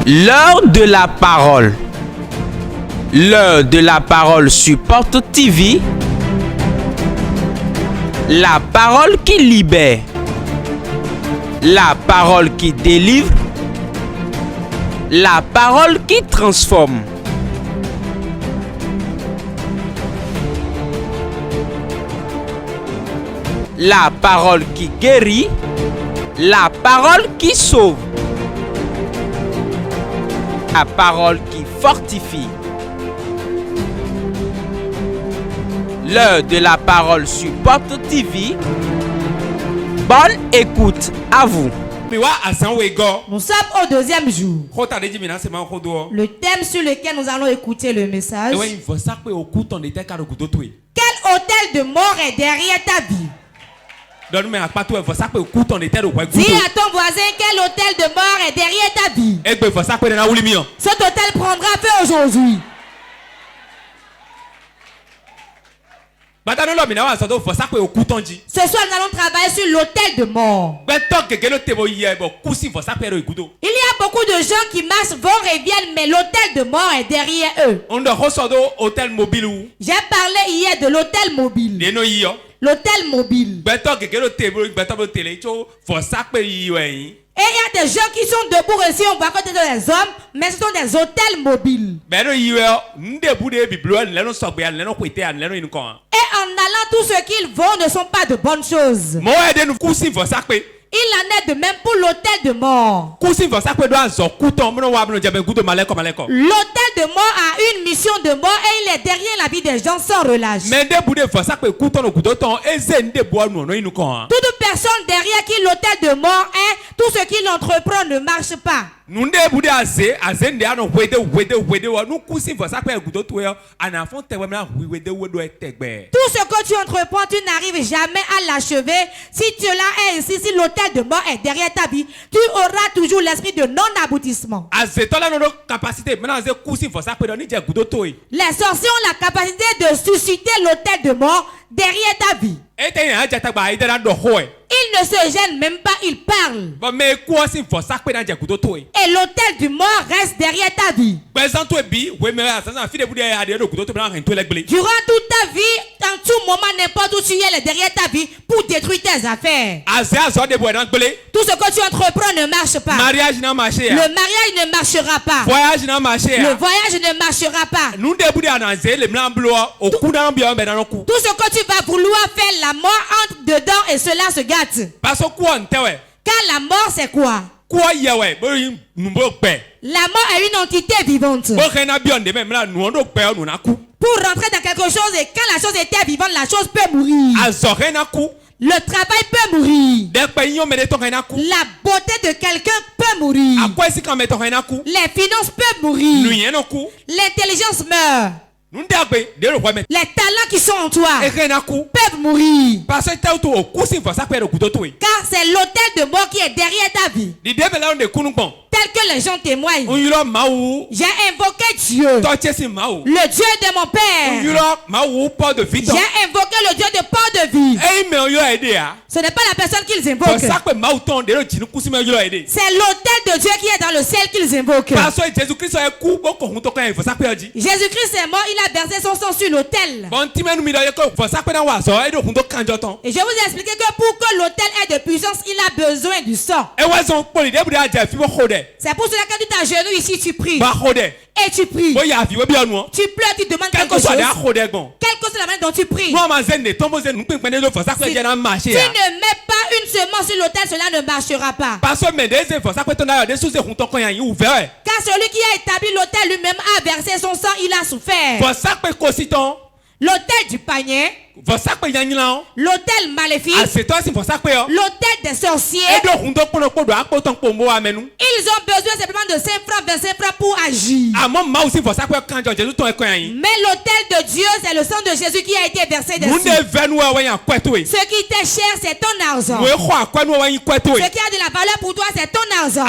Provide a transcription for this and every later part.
L'heure de la parole. L'heure de la parole sur Porte TV. La parole qui libère. La parole qui délivre. La parole qui transforme. La parole qui guérit. La parole qui sauve. La parole qui fortifie. L'heure de la parole sur Porte TV. Bonne écoute à vous. Nous sommes au deuxième jour. Le thème sur lequel nous allons écouter le message. Quel hôtel de mort est derrière ta vie? Dis à ton voisin, quel hôtel de mort est derrière ta vie? Cet hôtel prendra feu aujourd'hui. Ce soir, nous allons travailler sur l'hôtel de mort. Il y a beaucoup de gens qui marchent, vont et viennent, mais l'hôtel de mort est derrière eux. J'ai parlé hier de l'hôtel mobile. L'hôtel mobile. Et il y a des gens qui sont debout ici, on voit que ce sont des hommes, mais ce sont des hôtels mobiles. Et en allant, tout ce qu'ils vont ne sont pas de bonnes choses. Il en est de même pour l'hôtel de mort. L'hôtel de mort a une mission de mort et il est derrière la vie des gens sans relâche. Toute personne derrière qui l'hôtel de mort est, tout ce qu'il entreprend ne marche pas. Tout ce que tu entreprends, tu n'arrives jamais à l'achever. Si cela est ainsi, si l'hôtel de mort est derrière ta vie, tu auras toujours l'esprit de non-aboutissement. Les sorciers ont la capacité de susciter l'hôtel de mort derrière ta vie. Ils ne se gênent même pas, ils parlent. Et l'hôtel du mort reste derrière ta vie. Durant toute ta vie, en tout moment, n'importe où tu es derrière ta vie pour détruire tes affaires. Tout ce que tu entreprends ne marche pas. Le mariage ne marchera pas. Le voyage ne marchera pas. Tout ce que tu vas vouloir faire, la mort entre dedans et cela se gâte. Car la mort, c'est quoi? La mort est une entité vivante. Pour rentrer dans quelque chose, et quand la chose était vivante, la chose peut mourir. Le travail peut mourir. La beauté de quelqu'un peut mourir. Les finances peuvent mourir. L'intelligence meurt. Les talents qui sont en toi peuvent mourir. Car c'est l'hôtel de mort qui est derrière ta vie. Tel que les gens témoignent. J'ai invoqué Dieu, le Dieu de mon père. J'ai invoqué le Dieu de port de vie. Ce n'est pas la personne qu'ils invoquent. C'est l'hôtel de Dieu qui est dans le ciel qu'ils invoquent. Jésus-Christ est mort, il a versé son sang sur l'autel. Et je vous ai expliqué que pour que l'autel ait de puissance, il a besoin du sang. C'est pour cela que tu t'agenouilles ici, tu pries. Et tu pries. Tu pleures, tu demandes quelque chose. Quelle que soit la manière dont tu pries. Si tu ne mets pas une semence sur l'autel, cela ne marchera pas. Car celui qui a établi l'autel lui-même a versé son sang, il a souffert. L'autel du panier. L'autel maléfique. L'autel des sorciers. Ils ont besoin simplement de 5 francs, 25 francs pour agir. Mais l'autel de Dieu, c'est le sang de Jésus qui a été versé dessus. Ce qui t'est cher, c'est ton argent. Ce qui a de la valeur pour toi, c'est ton argent.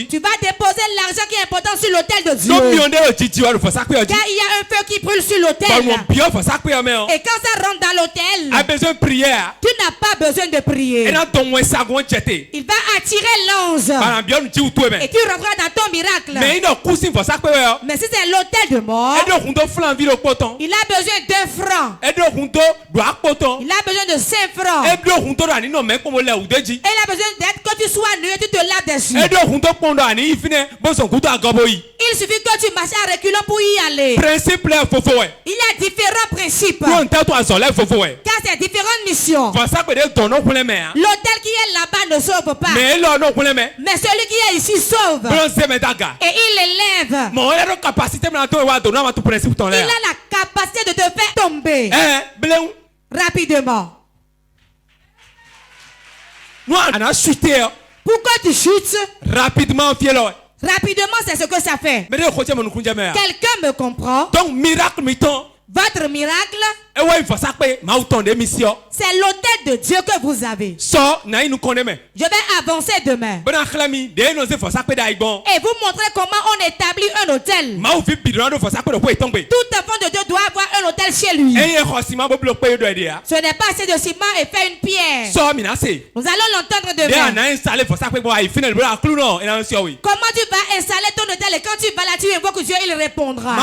Tu vas déposer l'argent qui est important sur l'autel de Dieu. Car il y a un feu qui brûle sur l'autel. Et quand ça rentre dans l'autel, a besoin de prier. tu n'as pas besoin de prier. Et Il va attirer l'ange. Et tu rentreras dans ton miracle. Mais si c'est l'autel de mort, il a besoin d'un franc. Il a besoin de 5 francs. Et il a besoin d'être que tu sois nu et tu te laves dessus. Il suffit que tu marches en reculant pour y aller. Il y a différents principes. Car c'est différentes missions. L'autel qui est là-bas ne sauve pas. Mais celui qui est ici sauve. Et il élève. Il a la capacité de te faire tomber rapidement. Pourquoi tu chutes? Rapidement, Rapidement, c'est ce que ça fait. Quelqu'un me comprend? Donc, miracle, votre miracle, c'est l'autel de Dieu que vous avez. Je vais avancer demain. Et vous montrer comment on établit un autel. Tout enfant de Dieu doit avoir un autel chez lui. Ce n'est pas assez de ciment et faire une pierre. Nous allons l'entendre demain. Comment tu vas installer ton autel et quand tu vas là, tu invoques Dieu, il répondra.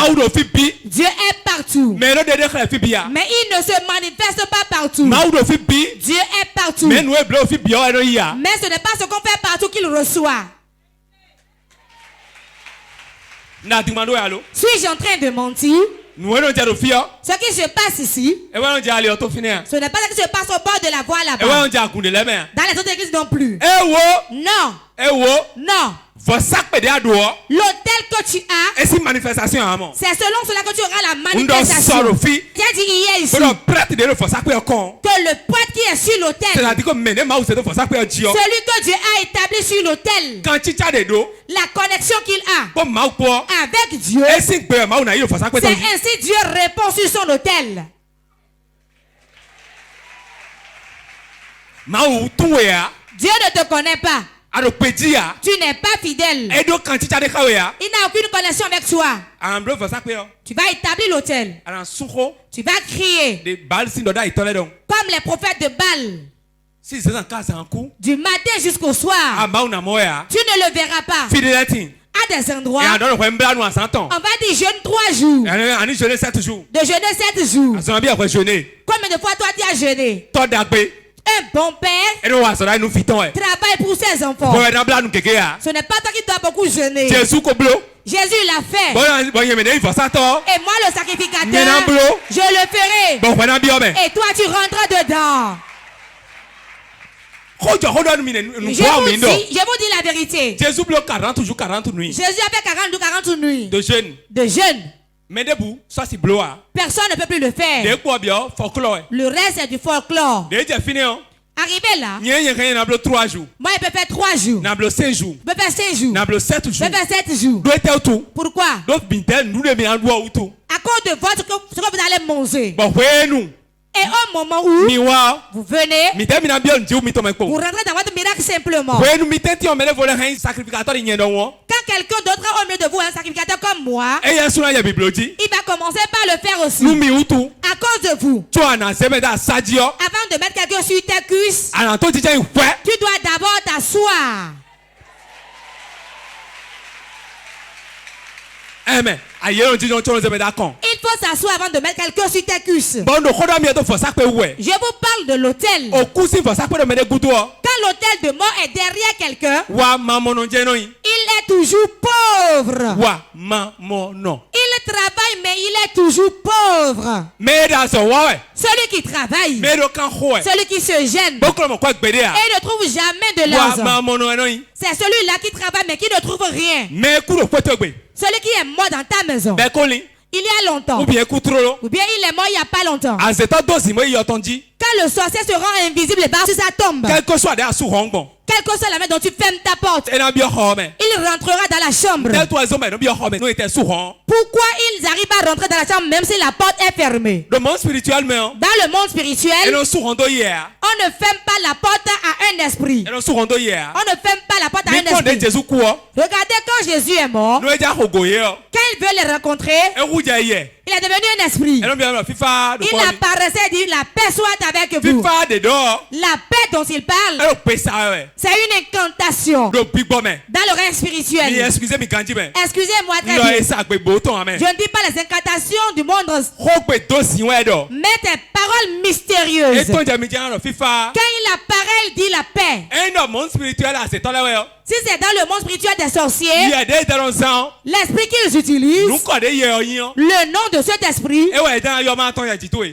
Dieu est partout. Mais il ne se manifeste pas partout. Dieu est partout. Mais ce n'est pas ce qu'on fait partout qu'il reçoit. Suis-je en train de mentir? Ce qui se passe ici, ce n'est pas ce qui se passe au bord de la voie là-bas. Dans les autres églises non plus. Non. Non. L'autel que tu as, c'est selon cela que tu auras la manifestation. J'ai dit hier ici que le prêtre qui est sur l'autel, celui que Dieu a établi sur l'autel, la connexion qu'il a avec Dieu, c'est ainsi Dieu répond sur son autel. Dieu ne te connaît pas. Tu n'es pas fidèle. Il n'a aucune connexion avec toi. Tu vas établir l'autel. Tu vas crier comme les prophètes de Baal. Du matin jusqu'au soir. Tu ne le verras pas. À des endroits, on va dire jeûne 3 jours. De jeûner 7 jours. Combien de fois toi tu as jeûné? Un bon père travaille pour ses enfants. Ce n'est pas toi qui dois beaucoup jeûner. Jésus l'a fait. Et moi le sacrificateur, je le ferai. Et toi tu rentres dedans. Je vous dis la vérité. Jésus a fait 40 jours 40 nuits de jeûne. Mais debout, ça c'est bloa. Personne ne peut plus le faire. Le reste c'est du folklore. Arrivé là, moi il peut faire 3 jours. Il peut faire 5 jours. Il peut faire 5 jours. Il peut faire 7 jours. Pourquoi? À cause de ce que vous allez manger. Et au moment où vous venez, vous rentrez dans votre miracle simplement. Quand quelqu'un d'autre au milieu de vous, un sacrificateur comme moi, il va commencer par le faire aussi. À cause de vous. Avant de mettre quelqu'un sur tes cuisses, tu dois d'abord t'asseoir. Amen. Il faut s'asseoir avant de mettre quelqu'un sur tes cuisses. Je vous parle de l'autel. Quand l'autel de mort est derrière quelqu'un, il est toujours pauvre. Il travaille mais il est toujours pauvre. Celui qui travaille, celui qui se gêne et ne trouve jamais de l'argent, c'est celui-là qui travaille mais qui ne trouve rien. Celui qui est mort dans ta maison il y a longtemps, ou bien il est mort il n'y a pas longtemps. Quand le sorcier se rend invisible et barre sur sa tombe, quelle que soit la main dont tu fermes ta porte, il rentrera dans la chambre. Pourquoi ils arrivent à rentrer dans la chambre même si la porte est fermée? Dans le monde spirituel, on ne ferme pas la porte à un esprit. On ne ferme pas la porte à un esprit. Regardez quand Jésus est mort, quand il veut les rencontrer, Il est devenu un esprit. Il apparaissait et dit la paix soit avec vous. La paix dont il parle, c'est une incantation dans le règne spirituel. Excusez-moi très bien. Je ne dis pas les incantations du monde, mais des paroles mystérieuses. Quand il apparaît, il dit la paix. Si c'est dans le monde spirituel des sorciers, l'esprit qu'ils utilisent, le nom de cet esprit,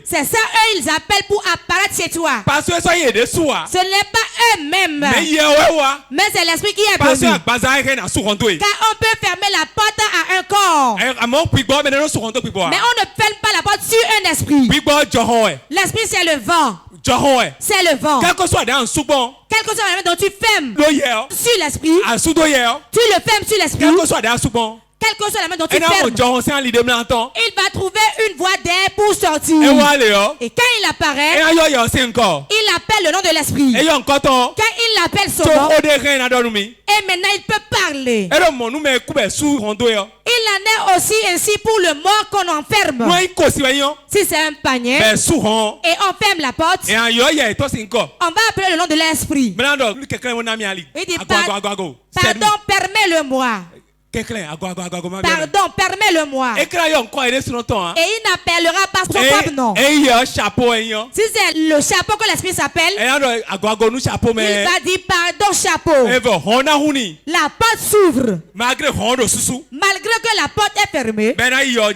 c'est ça eux ils appellent pour apparaître chez toi. Ce n'est pas eux-mêmes, mais c'est l'esprit qui est venu. Car on peut fermer la porte à un corps, mais on ne ferme pas la porte sur un esprit. L'esprit c'est le vent. C'est le vent. Quel que soit la manière dont tu fermes sur l'esprit, tu le fermes sur l'esprit. Quel que soit la manière dont tu fermes, il va trouver une voie d'air pour sortir. Et quand il apparaît, il appelle le nom de l'esprit. Quand il appelle son nom, et maintenant il peut parler. Il en est aussi ainsi pour le mort qu'on enferme. Si c'est un panier et on ferme la porte, on va appeler le nom de l'esprit. Il dit pardon, permets-le-moi. Pardon, permets-le-moi. Et il n'appellera pas son propre nom. Si c'est le chapeau que l'esprit s'appelle, il va dire pardon chapeau. La porte s'ouvre. Malgré que la porte est fermée, il ira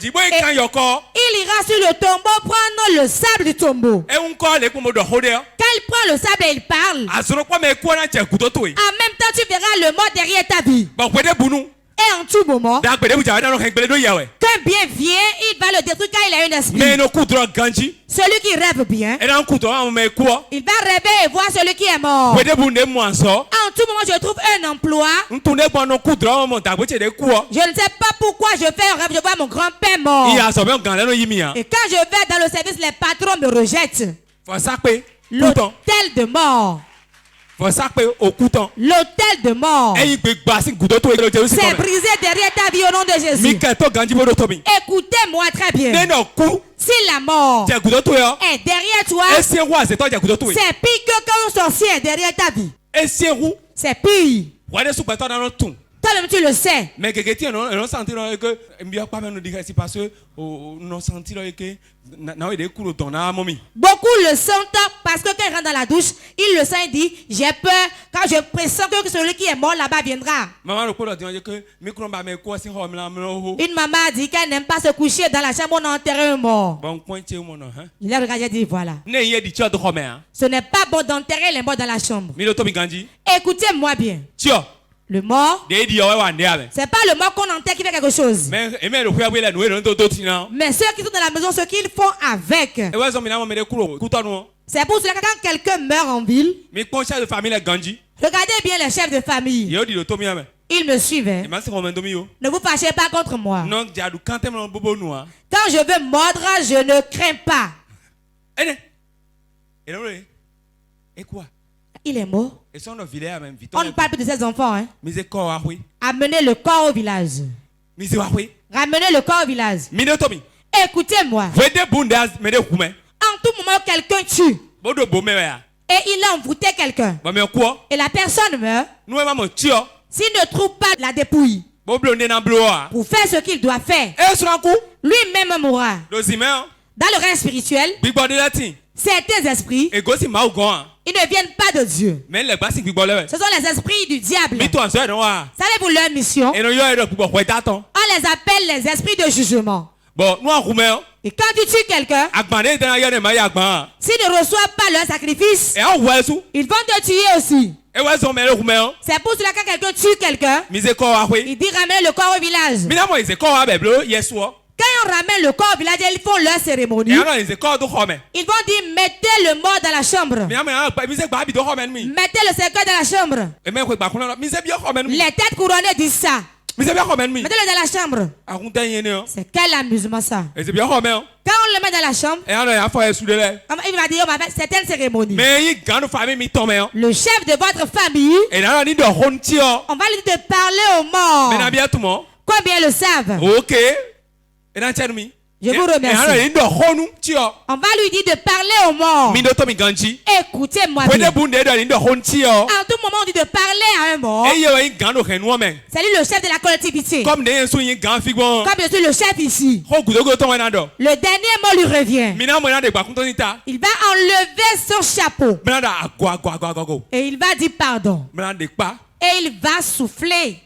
sur le tombeau prendre le sable du tombeau. Quand il prend le sable et il parle, en même temps tu verras le mort derrière ta vie. Et en tout moment, quand bien vient, il va le détruire quand il a un esprit. Celui qui rêve bien, il va rêver et voir celui qui est mort. En tout moment, je trouve un emploi. Je ne sais pas pourquoi je fais un rêve, je vois mon grand-père mort. Et quand je vais dans le service, les patrons me rejettent. L'hôtel de mort. L'hôtel de mort. C'est brisé derrière ta vie au nom de Jésus. Écoutez-moi très bien. Si la mort est derrière toi, c'est pire que quand un sorcier est derrière ta vie. C'est pire. Toi-même tu le sais. Mais quelqu'un on senti que beaucoup le sentent parce que quand il rentre dans la douche, il le sent et dit j'ai peur quand je pressens que celui qui est mort là-bas viendra. Une maman a dit qu'elle n'aime pas se coucher dans la chambre où on a enterré un mort. Il a regardé et dit voilà. Ce n'est pas bon d'enterrer les morts dans la chambre. Écoutez-moi bien. Le mort, c'est pas le mort qu'on enterre qui fait quelque chose. Mais ceux qui sont dans la maison, ce qu'ils font avec. C'est pour cela que quand quelqu'un meurt en ville, regardez bien les chefs de famille. Ils me suivent. Ne vous fâchez pas contre moi. Quand je veux mordre, je ne crains pas. Et quoi? Il est mort. On ne parle plus de ses enfants. Hein. Amenez le corps au village. Ramenez le corps au village. Écoutez-moi. En tout moment, quelqu'un tue. Et il a envoûté quelqu'un. Et la personne meurt. S'il ne trouve pas la dépouille pour faire ce qu'il doit faire, lui-même mourra. Dans le règne spirituel, certains esprits, ils ne viennent pas de Dieu. Ce sont les esprits du diable. Savez-vous leur mission? On les appelle les esprits de jugement. Et quand tu tues quelqu'un, s'ils ne reçoivent pas leur sacrifice, ils vont te tuer aussi. C'est pour cela que quand quelqu'un tue quelqu'un, il dit ramenez le corps au village. Quand on ramène le corps au village, ils font leur cérémonie. Ils vont dire mettez le mort dans la chambre. Mettez le cercueil dans la chambre. Les têtes couronnées disent ça. Mettez-le dans la chambre. C'est quel amusement ça. Quand on le met dans la chambre, il va dire on va faire certaines cérémonies. Le chef de votre famille, on va lui dire de parler aux morts. Combien le savent? Je vous remercie. On va lui dire de parler aux morts. Écoutez-moi bien. À tout moment, on dit de parler à un mort. C'est lui le chef de la collectivité. Comme je suis le chef ici. Le dernier mot lui revient. Il va enlever son chapeau. Et il va dire pardon. Et il va souffler.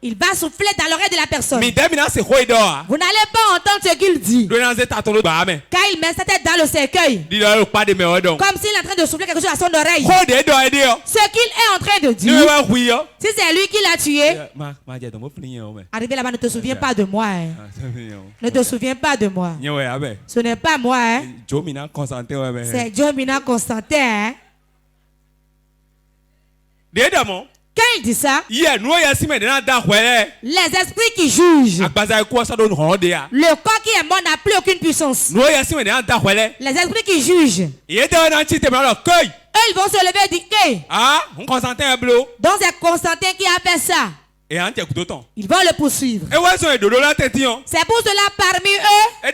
Il va souffler dans l'oreille de la personne. Vous n'allez pas entendre ce qu'il dit. Car il met sa tête dans le cercueil. Comme s'il est en train de souffler quelque chose à son oreille. Ce qu'il est en train de dire. Si c'est lui qui l'a tué. Arrivé là-bas, ne te souviens pas de moi. Hein. Ne te souviens pas de moi. Ce n'est pas moi. Hein. C'est Joe Mina Constantin. Hein. Quand il dit ça, les esprits qui jugent, le corps qui est mort n'a plus aucune puissance. Les esprits qui jugent, eux, ils vont se lever et dire hey. Donc c'est Constantin qui a fait ça. Ils vont le poursuivre. C'est pour cela parmi eux, quand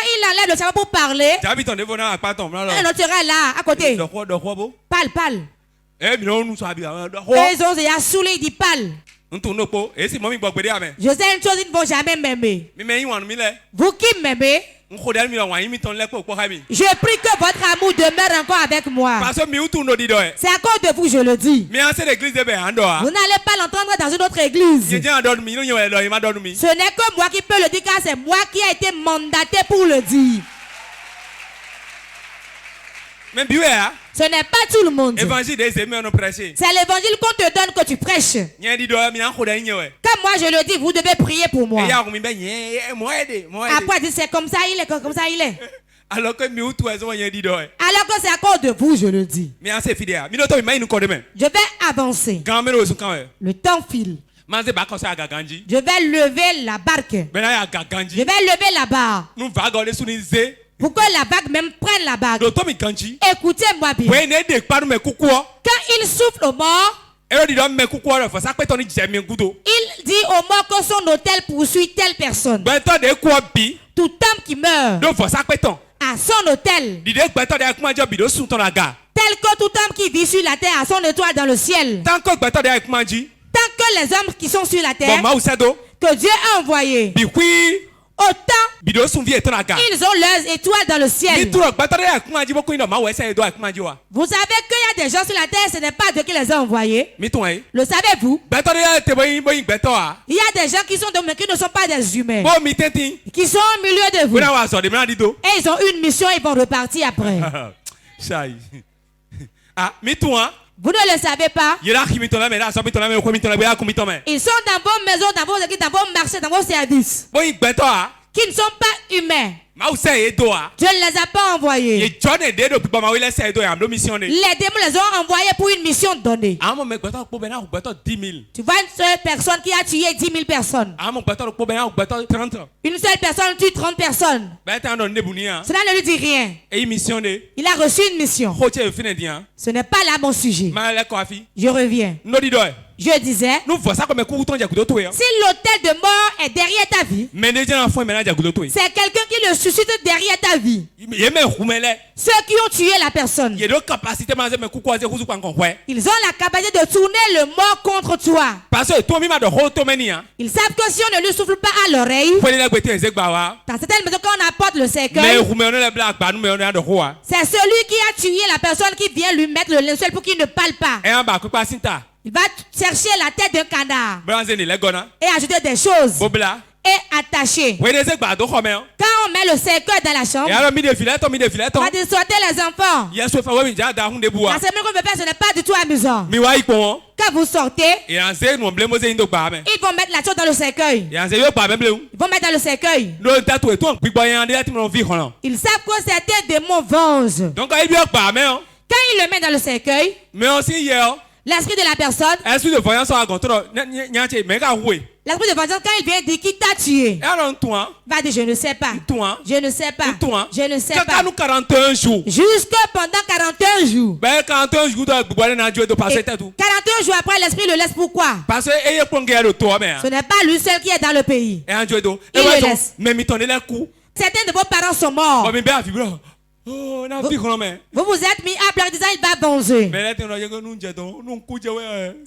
il enlève le chapeau pour parler, un autre sera là à côté. Parle. Et ils ont déjà saoulé, il dit parle. Je sais une chose, ils ne vont jamais m'aimer. Vous qui m'aimez, je prie que votre amour demeure encore avec moi. C'est à cause de vous, je le dis. Vous n'allez pas l'entendre dans une autre église. Ce n'est que moi qui peux le dire, car c'est moi qui ai été mandaté pour le dire. Ce n'est pas tout le monde. C'est l'évangile qu'on te donne que tu prêches. Comme moi je le dis, vous devez prier pour moi. Après, c'est comme ça il est, comme ça il est. Alors que c'est à cause de vous, je le dis. Je vais avancer. Le temps file. Je vais lever la barque. Je vais lever la barre. Pour que la bague même prenne la bague. Écoutez-moi bien. Quand il souffle aux morts, il dit aux morts que son autel poursuit telle personne. Tout homme qui meurt à son autel, tel que tout homme qui vit sur la terre a son étoile dans le ciel. Tant que les hommes qui sont sur la terre, que Dieu a envoyé, autant ils ont leurs étoiles dans le ciel. Vous savez qu'il y a des gens sur la terre, ce n'est pas Dieu qui les a envoyés. Le savez-vous? Il y a des gens qui ne sont pas des humains, qui sont au milieu de vous. Et ils ont une mission, ils vont repartir après. Vous ne le savez pas. Ils sont dans vos maisons, dans vos églises, dans vos marchés, dans vos services. Qui ne sont pas humains. Dieu ne les a pas envoyés. Les démons les ont envoyés pour une mission donnée. Tu vois une seule personne qui a tué 10 000 personnes. Une seule personne tue 30 personnes. Cela ne lui dit rien. Il a reçu une mission. Ce n'est pas là mon sujet. Je reviens. Je disais, si l'autel de mort est derrière ta vie, c'est quelqu'un qui le suscite derrière ta vie. Ceux qui ont tué la personne, ils ont la capacité de tourner le mort contre toi. Ils savent que si on ne lui souffle pas à l'oreille, dans certaines maisons, quand on apporte le cercueil, c'est celui qui a tué la personne qui vient lui mettre le linceul pour qu'il ne parle pas. Il va chercher la tête d'un canard et ajouter des choses et attacher. Quand on met le cercueil dans la chambre, on va dire sortez les enfants. La semaine qu'on veut faire, ce n'est pas du tout amusant. Quand vous sortez, ils vont mettre la chose dans le cercueil. Ils vont mettre dans le cercueil. Ils savent que certains démons vengent. Quand ils le mettent dans le cercueil, L'esprit de la personne. L'esprit de vengeance a contrôle. L'esprit de vengeance, quand il vient dire qui t'a tué, va dire je ne sais pas. Je ne sais pas. Je ne sais pas. 41 jours. Jusque pendant 41 jours. 41 jours 41 jours après, l'esprit le laisse pourquoi? Parce que ce n'est pas lui seul qui est dans le pays. Il le laisse. Certains de vos parents sont morts. Vous vous êtes mis à pleurer disant il va venger.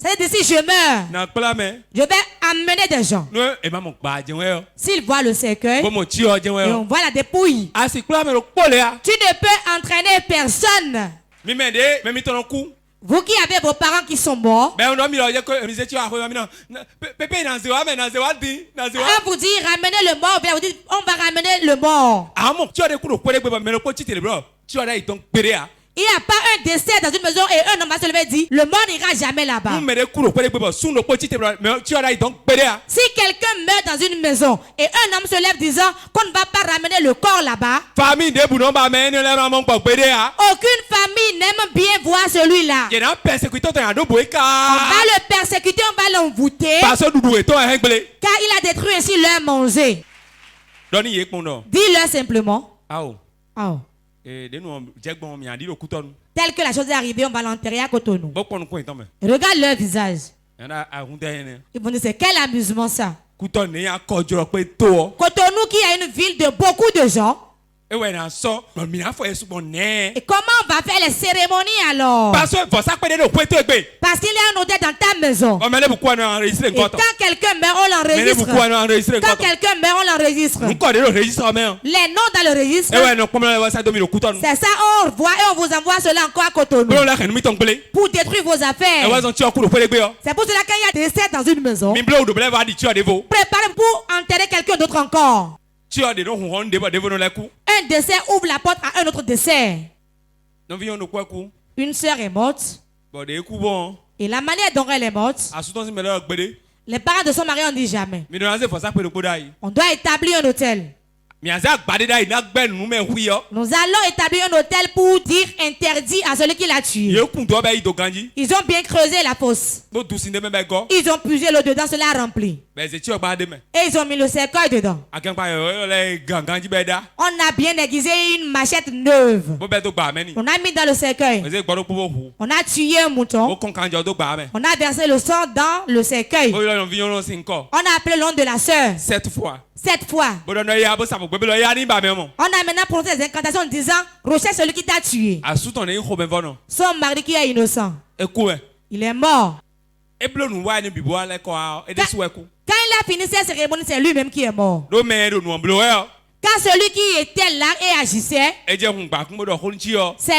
C'est-à-dire si je meurs, je vais amener des gens. S'ils voient le cercueil et on voit la dépouille, tu ne peux entraîner personne. Vous qui avez vos parents qui sont morts, on vous dit ramenez le mort, vous dites on va ramener le mort. Il n'y a pas un décès dans une maison et un homme va se lever et dire le mort n'ira jamais là-bas. Si quelqu'un meurt dans une maison et un homme se lève disant qu'on ne va pas ramener le corps là-bas, aucune famille n'aime bien voir celui-là. On va le persécuter, on va l'envoûter car il a détruit ainsi leur manger. Dis-leur simplement. Oh. Tel que la chose est arrivée, on va l'enterrer à Cotonou. Regarde leur visage. Ils vont dire c'est quel amusement ça. Cotonou qui a une ville de beaucoup de gens. Et comment on va faire les cérémonies alors? Parce qu'il y a un hôtel dans ta maison. Et quand quelqu'un meurt, on l'enregistre. Quand quelqu'un meurt, on l'enregistre. Les noms dans le registre. C'est ça, on voit et on vous envoie cela encore à Cotonou. Pour détruire vos affaires. C'est pour cela qu'il y a des décès dans une maison. Préparez pour enterrer quelqu'un d'autre encore. Un décès ouvre la porte à un autre décès. Une sœur est morte. Et la manière dont elle est morte, les parents de son mari ont dit jamais. On doit établir un hôtel. Nous allons établir un hôtel pour dire interdit à celui qui l'a tué. Ils ont bien creusé la fosse. Ils ont puisé l'eau dedans, cela a rempli. Et ils ont mis le cercueil dedans. On a bien aiguisé une machette neuve. On a mis dans le cercueil. On a tué un mouton. On a versé le sang dans le cercueil. On a appelé le nom de la sœur. 7 fois. On a maintenant prononcé des incantations en disant recherche celui qui t'a tué. Son mari qui est innocent. Il est mort. Quand il a fini cette cérémonie, c'est lui-même qui est mort. Quand celui qui était là et agissait, c'est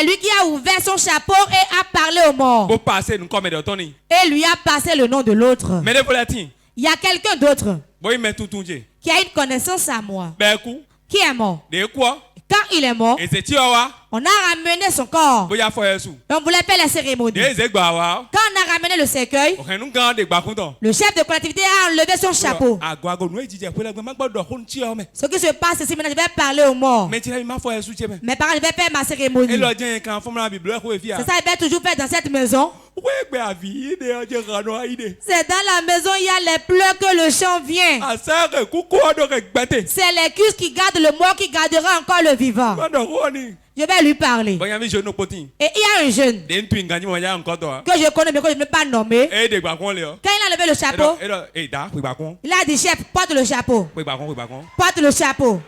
lui qui a ouvert son chapeau et a parlé au mort. Et lui a passé le nom de l'autre. Il y a quelqu'un d'autre qui a une connaissance à moi, qui est mort. Quand il est mort, on a ramené son corps. Et on voulait faire la cérémonie. Quand on a ramené le cercueil, le chef de collectivité a enlevé son chapeau. Ce qui se passe ici, maintenant je vais parler aux morts. Mes parents devaient faire ma cérémonie. C'est ça, ils veulent toujours faire dans cette maison. C'est dans la maison, il y a les pleurs que le chant vient. C'est les cuisses qui gardent le mort qui gardera encore le vivant. Je vais lui parler. Et il y a un jeune que je connais mais que je ne peux pas nommer. Quand il a levé le chapeau, il a dit chef, porte le chapeau. Porte le chapeau.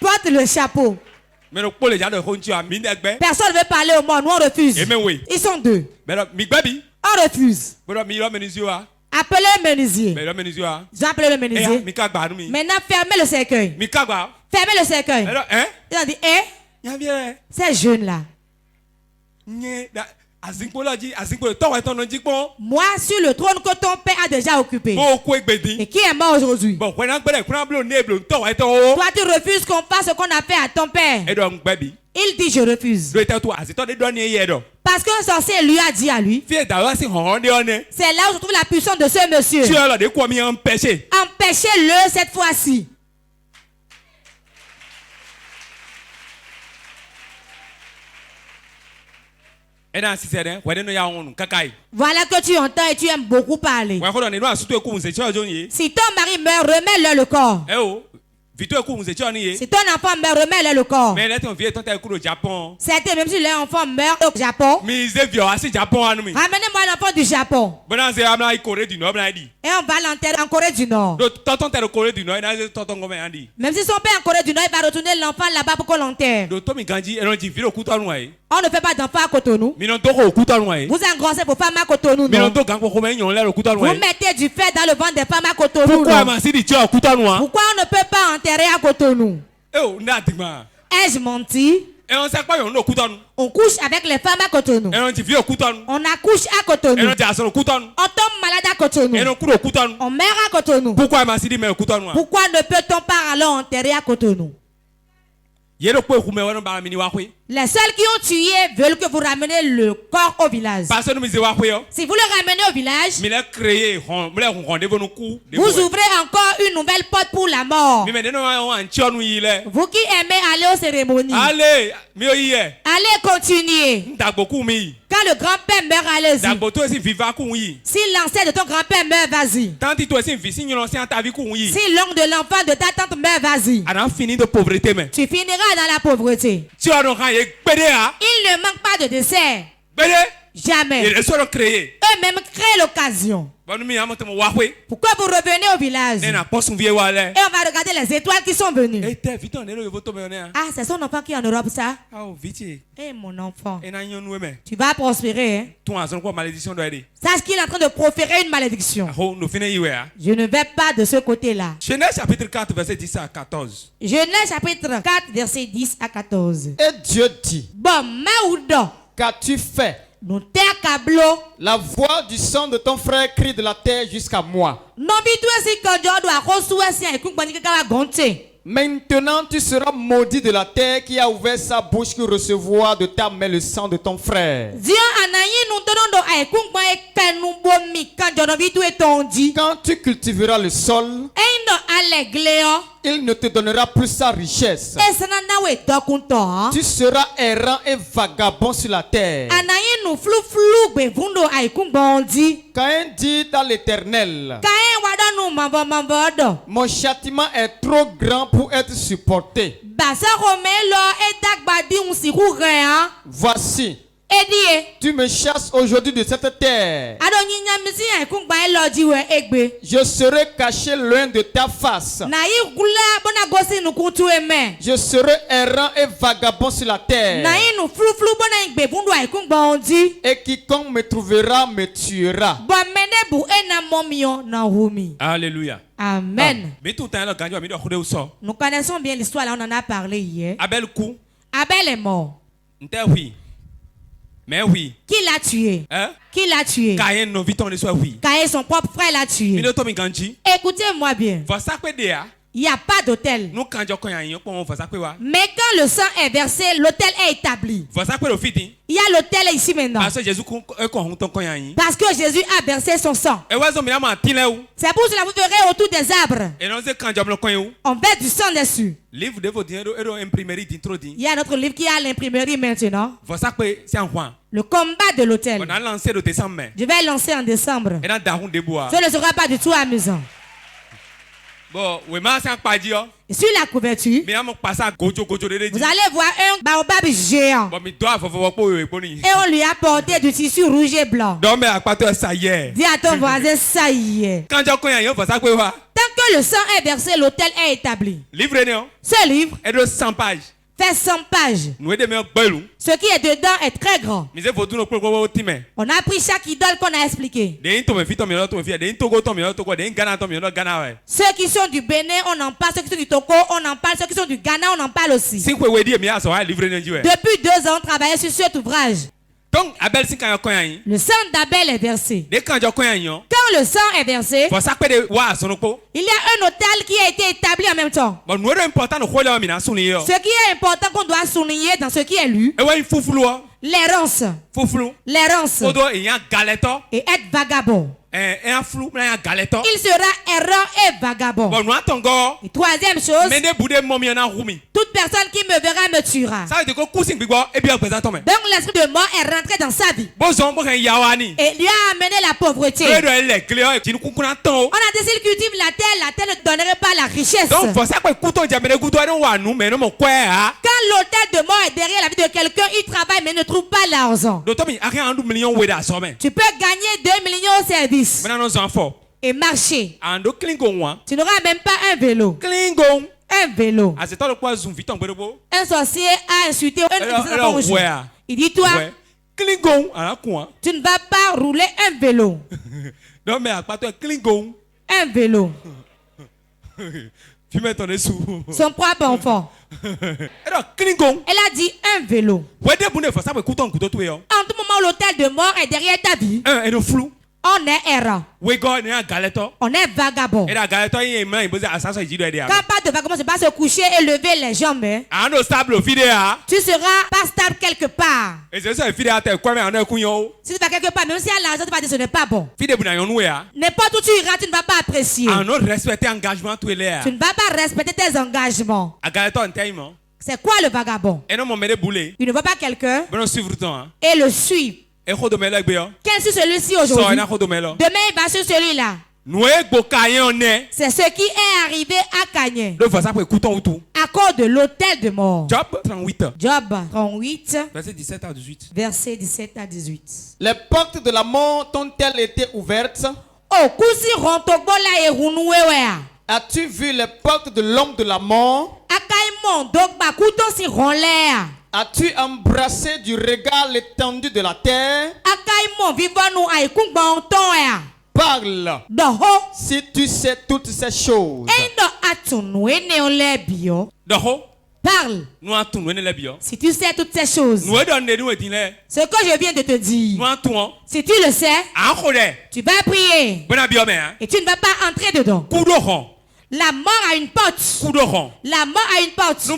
Porte le chapeau. Personne ne veut parler au monde, nous on refuse. Ils sont deux. On refuse. Appelez le menuisier. Ils ont appelé le menuisier. Maintenant, fermez le cercueil. Fermez le cercueil. Ils ont dit, ces jeunes-là. Moi, sur le trône que ton père a déjà occupé. Et qui est mort aujourd'hui? Toi, tu refuses qu'on fasse ce qu'on a fait à ton père. Il dit, je refuse. Parce qu'un sorcier lui a dit à lui. C'est là où se trouve la puissance de ce monsieur. Empêchez-le cette fois-ci. Voilà que tu entends et tu aimes beaucoup parler. Si ton mari meurt, remets-le le corps. Si ton enfant meurt, remets-le le corps. C'était même si leur enfant meurt au Japon. Ramenez-moi l'enfant du Japon. Et on va l'enterrer en Corée du Nord. Même si son père en Corée du Nord, il va retourner l'enfant là-bas pour qu'on l'enterre. On ne fait pas d'enfant à Cotonou. Vous engrossez vos femmes à Cotonou, non? Vous mettez du fer dans le ventre des femmes à Cotonou, non? Pourquoi on ne peut pas enterrer à Cotonou? Ai-je menti? On couche avec les femmes à Cotonou. On accouche à Cotonou. On tombe malade à Cotonou. On meurt à Cotonou. Pourquoi ne peut-on pas alors enterrer à Cotonou? Les seuls qui ont tué veulent que vous rameniez le corps au village. Si vous le ramenez au village, vous ouvrez encore une nouvelle porte pour la mort. Vous qui aimez aller aux cérémonies, allez, continuez. Quand le grand-père meurt, allez-y. Si l'ancêtre de ton grand-père meurt, vas-y. Si l'oncle de l'enfant de ta tante meurt, vas-y. Tu finiras dans la pauvreté. Il ne manque pas de dessert. Jamais. Eux-mêmes créent l'occasion. Pourquoi vous revenez au village? Et on va regarder les étoiles qui sont venues. Ah, c'est son enfant qui est en Europe, ça? Eh, mon enfant. Tu vas prospérer, hein? Sache qu'il est en train de proférer une malédiction. Je ne vais pas de ce côté-là. Genèse chapitre 4, verset 10 à 14. Genèse chapitre 4, verset 10 à 14. Et Dieu dit: bon, Maoudo, qu'as-tu fait? La voix du sang de ton frère crie de la terre jusqu'à moi. Maintenant tu seras maudit de la terre qui a ouvert sa bouche pour recevoir de ta main le sang de ton frère. Quand tu cultiveras le sol, il ne te donnera plus sa richesse. Tu seras errant et vagabond sur la terre. Caïn dit dans l'Éternel: mon châtiment est trop grand pour être supporté. Voici, tu me chasses aujourd'hui de cette terre. Je serai caché loin de ta face. Je serai errant et vagabond sur la terre. Et quiconque me trouvera me tuera. Alléluia. Amen. Nous connaissons bien l'histoire, là on en a parlé hier. Abel est mort. Mais oui. Qui l'a tué? Hein? Qui l'a tué? Caïn, son propre frère l'a tué. Écoutez-moi bien. Il n'y a pas d'autel. Mais quand le sang est versé, l'autel est établi. Il y a l'autel ici maintenant. Parce que Jésus a versé son sang. C'est pour cela que vous verrez autour des arbres. On verse du sang dessus. Il y a notre livre qui est à l'imprimerie maintenant. Le combat de l'autel. Je vais lancer en décembre. Ce ne sera pas du tout amusant. Bon, sur la couverture, vous allez voir un baobab géant. Et on lui a porté du tissu rouge et blanc. Dis à ton voisin, ça y est. Tant que le sang est versé, l'autel est établi. Ce livre fait 100 pages. Ce qui est dedans est très grand. On a pris chaque idole qu'on a expliqué. Ceux qui sont du Bénin, on en parle. Ceux qui sont du Togo, on en parle. Ceux qui sont du Ghana, on en parle aussi. Depuis 2 ans, on travaillait sur cet ouvrage. Le sang d'Abel est versé. Quand le sang est versé, il y a un autel qui a été établi en même temps. Ce qui est important qu'on doit souligner dans ce qui est lu, l'errance. Et être vagabond. Il sera errant et vagabond. Et troisième chose, toute personne qui me verra me tuera. Donc l'esprit de mort est rentré dans sa vie. Et lui a amené la pauvreté. On a dit s'il cultive la terre ne donnerait pas la richesse. Quand l'autel de mort est derrière la vie de quelqu'un, il travaille mais ne trouve pas l'argent. Tu peux gagner 2 millions au service et marcher. Tu n'auras même pas un vélo. Un vélo. Un sorcier a insulté un jour. Il dit toi, tu ne vas pas rouler un vélo. Un vélo. Son propre enfant. Elle a dit un vélo. En tout moment, l'hôtel de mort est derrière ta vie. On est errant. On est vagabond. Quand pas de vagabond, c'est pas se coucher et lever les jambes. Tu seras pas stable quelque part. Si tu vas quelque part, même si à l'argent, tu vas dire ce n'est pas bon. N'importe où tu iras, tu ne vas pas apprécier. Tu ne vas pas respecter tes engagements. C'est quoi le vagabond? Il ne voit pas quelqu'un et le suit. Quel est celui-ci aujourd'hui? Demain, il va sur celui-là. C'est ce qui est arrivé à Kanye à cause de l'hôtel de mort. Job 38, verset 17 à 18. Les portes de la mort t'ont-elles été ouvertes? As-tu vu les portes de l'homme de la mort? As-tu embrassé du regard l'étendue de la terre? Parle. Si tu sais toutes ces choses. Parle. Si tu sais toutes ces choses. Ce que je viens de te dire. Si tu le sais, tu vas prier. Et tu ne vas pas entrer dedans. La mort a une porte. La mort a une porte. Quand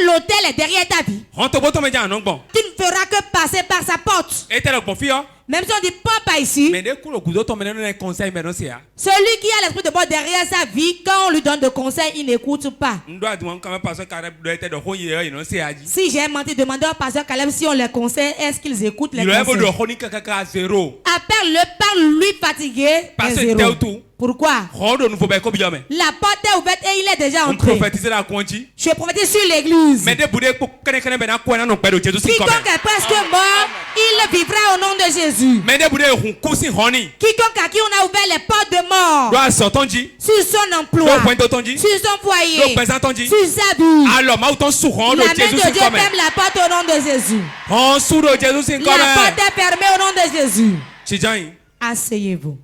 l'autel est derrière ta vie, tu ne feras que passer par sa porte. Même si on dit pas ici, celui qui a l'esprit de mort derrière sa vie, quand on lui donne des conseils, il n'écoute pas. Si j'ai menti, demandez au pasteur Caleb si on les conseille, est-ce qu'ils écoutent les conseils? Appelle-le, parle-lui fatigué. Pourquoi? La porte est ouverte et il est déjà entré. Je prophétise sur l'église. Quiconque est presque mort, il vivra au nom de Jésus. Quiconque à qui on a ouvert les portes de mort, sur son emploi, sur son foyer, sur sa vie, la main de Dieu ferme la porte au nom de Jésus. La porte est fermée au nom de Jésus. Asseyez-vous.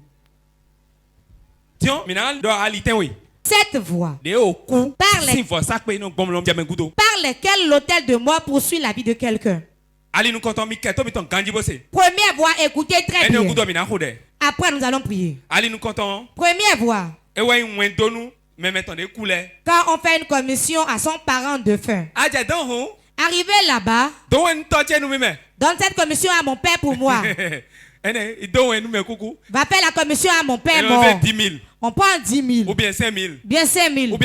Cette voix par lesquelles l'autel de mort poursuit la vie de quelqu'un. Première voix, écoutez très bien. Après, nous allons prier. Première voix. Quand on fait une commission à son parent de faim. Arrivé là-bas, donne cette commission à mon père pour moi. Va faire la commission à mon père mort. On prend 10 000. Ou bien 5 000. Bien 5 000.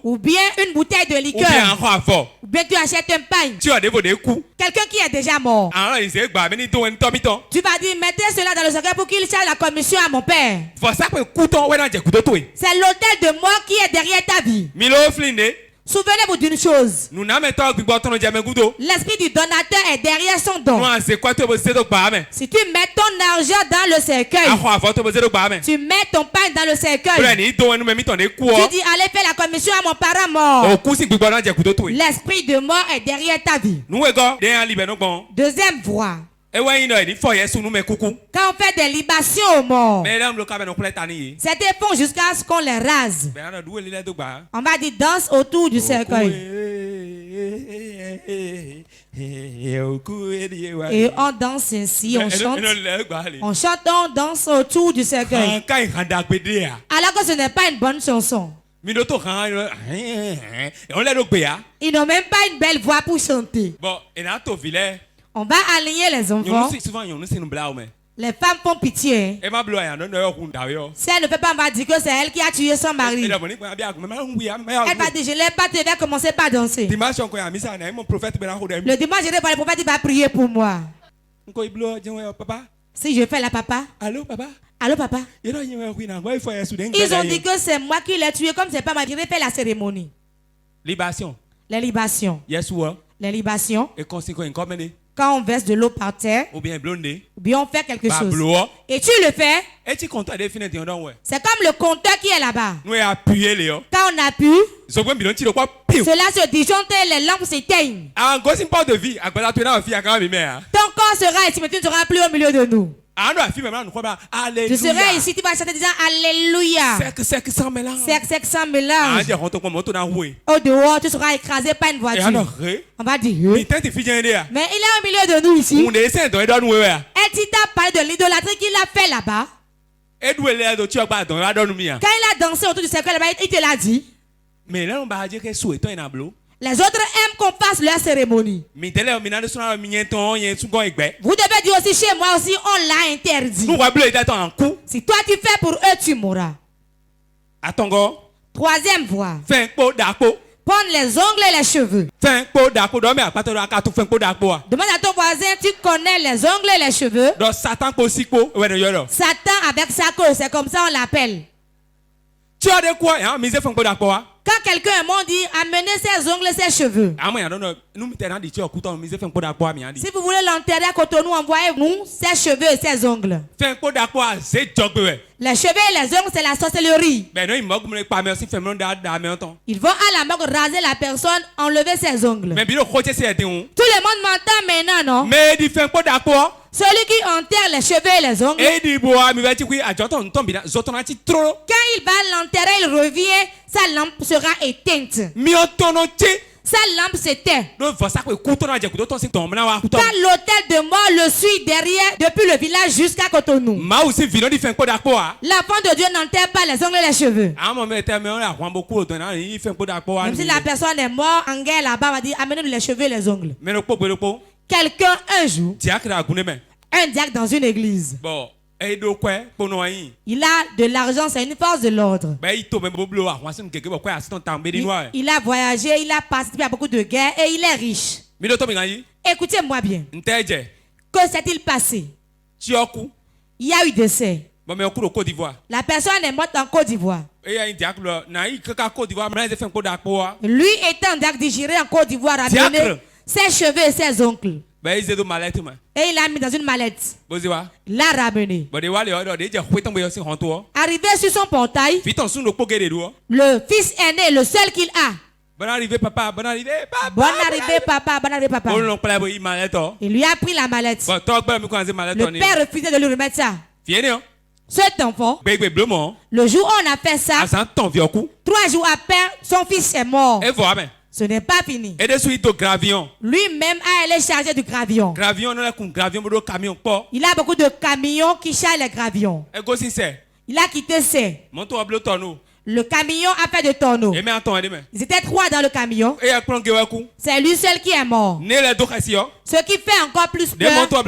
Ou bien une bouteille de liqueur. Ou bien tu achètes un pain. Quelqu'un qui est déjà mort. Tu vas dire, mettez cela dans le cercueil pour qu'il charge la commission à mon père. C'est l'autel de mort qui est derrière ta vie. Souvenez-vous d'une chose. L'esprit du donateur est derrière son don. Si tu mets ton argent dans le cercueil, tu mets ton pain dans le cercueil, tu dis allez faire la commission à mon parent mort. L'esprit de mort est derrière ta vie. Deuxième voix. Quand on fait des libations aux morts, c'était font jusqu'à ce qu'on les rase. On va dire danse autour du cercueil. Et on danse ainsi, on chante, on danse autour du cercueil. Alors que ce n'est pas une bonne chanson. Ils n'ont même pas une belle voix pour chanter. On va aligner les enfants. Les femmes font pitié. Si elle ne fait pas, on va dire que c'est elle qui a tué son mari. Elle va dire, je ne l'ai pas tué, elle va commencer par danser. Le dimanche, je vais voir le prophète, il va prier pour moi. Si je fais la papa. Allô, papa. Allô, papa. Ils ont dit que c'est moi qui l'ai tué, comme c'est pas ma vie, je vais faire la cérémonie. Libation. Les libations. Yes, les libations. Et quand on verse de l'eau par terre, ou bien on fait quelque chose. Et tu le fais. C'est comme le compteur qui est là-bas. Quand on appuie, cela se disjoncte et les lampes s'éteignent. Ton corps sera ici, mais tu ne seras plus au milieu de nous. Tu seras ici, tu vas chanter disant Alléluia. C'est sans mélange. Au dehors, tu seras écrasé par une voiture. On va dire, mais il est au milieu de nous ici. Et tu t'as parlé de l'idolâtrie qu'il a fait là-bas. Quand il a dansé autour du cercle là-bas, il te l'a dit. Les autres aiment qu'on fasse leur cérémonie. Vous devez dire aussi chez moi aussi, on l'a interdit. Si toi tu fais pour eux, tu mourras. Troisième voie. Prendre les ongles et les cheveux. Demande à ton voisin, tu connais les ongles et les cheveux. Satan avec sa queue, c'est comme ça on l'appelle. Quand quelqu'un est mort, dit amenez ses ongles et ses cheveux. Si vous voulez l'enterrer à Cotonou, envoyez-nous ses cheveux et ses ongles. Les cheveux et les ongles, c'est la sorcellerie. Ils vont à la morgue raser la personne, enlever ses ongles. Tout le monde m'entend maintenant, non? Celui qui enterre les cheveux et les ongles, quand il va l'enterrer, il revient, sa lampe sera éteinte. Sa lampe s'éteint. Quand l'hôtel de mort le suit derrière, depuis le village jusqu'à Cotonou. L'enfant de Dieu n'enterre pas les ongles et les cheveux. Même si la personne est morte, en guerre là-bas, on va dire amenez-nous les cheveux et les ongles. Quelqu'un un jour, un diacre dans une église. Il a de l'argent, c'est une force de l'ordre. Il a voyagé, il a participé à beaucoup de guerres et il est riche. Écoutez-moi bien. Que s'est-il passé? Il y a eu décès. La personne est morte en Côte d'Ivoire. Lui étant diacre digéré en Côte d'Ivoire, a donné ses cheveux et ses oncles. Et il l'a mis dans une mallette. Il l'a ramené. Arrivé sur son portail, le fils aîné, le seul qu'il a. Bonne arrivée papa, bonne arrivée papa. Bonne arrivée papa, bonne arrivée papa. Il lui a pris la mallette. Le père refusait de lui remettre ça. Cet enfant, le jour où on a fait ça, 3 jours après, son fils est mort. Ce n'est pas fini. Lui-même a été chargé du gravion. Il a beaucoup de camions qui chargent les gravions. Il a quitté c'est. Le camion a fait de tonneaux. Ils étaient 3 dans le camion. C'est lui seul qui est mort. Ce qui fait encore plus peur. Quand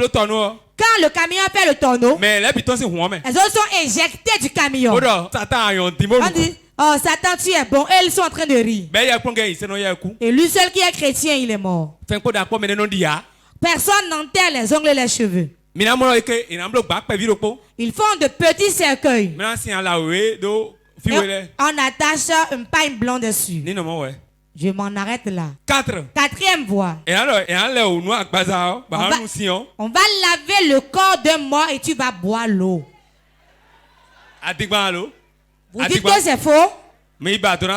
le camion a fait le tonneau, les autres sont éjectés du camion. On dit, oh Satan, tu es bon. Et ils sont en train de rire. Et lui seul qui est chrétien, il est mort. Personne n'enterre les ongles et les cheveux. Ils font de petits cercueils. Et on attache une paille blonde dessus. Je m'en arrête là. 4e voie. On va laver le corps d'un mort et tu vas boire l'eau. Vous dites que c'est faux? Allez faire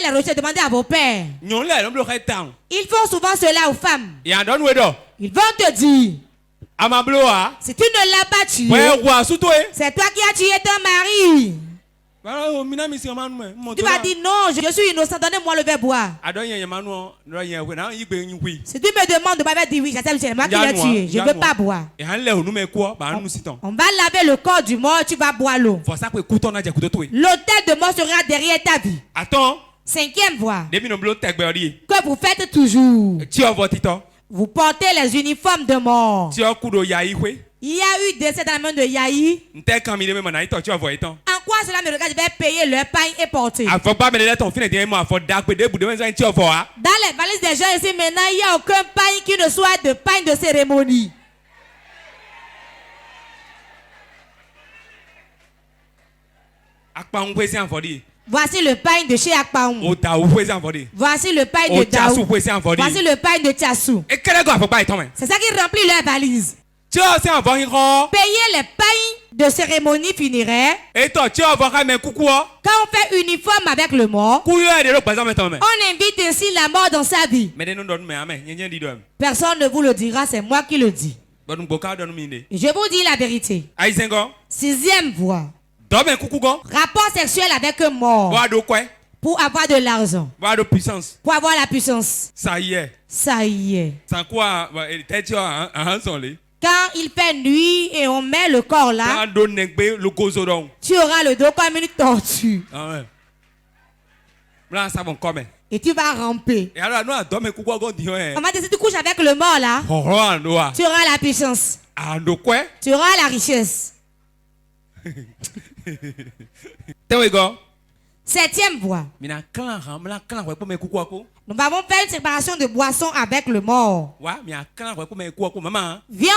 les recherches, demandez à vos pères. Ils font souvent cela aux femmes. Ils vont te dire, si tu ne l'as pas tué, c'est toi qui as tué ton mari. Tu vas dire non, je suis innocent, donnez-moi le verre boire. Si tu me demandes de pas dire oui, c'est moi qui l'ai tué, je ne veux pas boire. On va laver le corps du mort, tu vas boire l'eau. L'autel de mort sera derrière ta vie. 5e voie. Que vous faites toujours. Vous portez les uniformes de mort. Il Il y a eu décès dans la main de Yahi. En quoi cela me regarde? Je vais payer leur pain et porter. Dans les valises des gens ici maintenant, il n'y a aucun pain qui ne soit de pain de cérémonie. Voici le pain de chez Akpaoum. Voici le pain de Daou. Voici le pain de Tchassou. C'est ça qui remplit leur valise. Payer les pains de cérémonie funéraire. Quand on fait uniforme avec le mort, on invite ainsi la mort dans sa vie. Personne ne vous le dira, c'est moi qui le dis. Et je vous dis la vérité. 6e voie. Rapport sexuel avec un mort. Pour avoir de l'argent. Pour avoir la puissance. Ça y est. Quand il fait nuit et on met le corps là, tu auras le dos comme une tortue. Et tu vas ramper. On va dire si tu couches avec le mort là, tu auras la puissance. Tu auras la richesse. 7e voie. Nous avons fait une séparation de boissons avec le mort. Viens,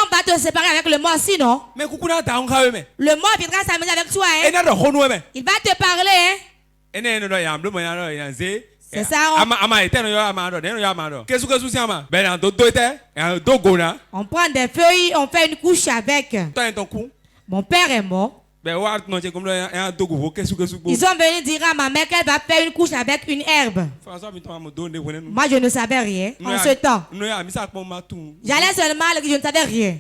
on va te séparer avec le mort, sinon le mort viendra s'amuser avec toi. Il va te parler. C'est ça. On prend des feuilles, on fait une couche avec. Mon père est mort. Ils ont venu dire à ma mère qu'elle va faire une couche avec une herbe. Moi, je ne savais rien en ce temps. J'allais seulement, je ne savais rien.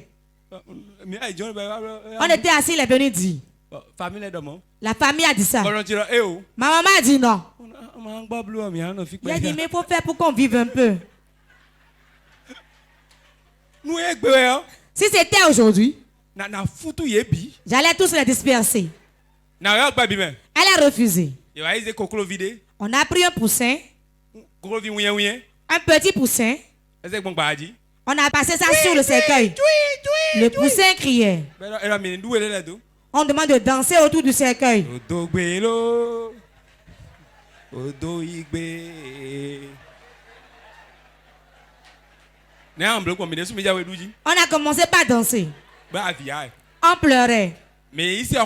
On était assis, il est venu dire. La famille a dit ça. Ma maman a dit non. Il a dit, mais il faut faire pour qu'on vive un peu. Si c'était aujourd'hui, j'allais tous les disperser. Elle a refusé. On a pris un poussin. Un petit poussin. On a passé ça sur le cercueil. Le poussin criait. On demande de danser autour du cercueil. On a commencé par danser. On pleurait. Mais ici, on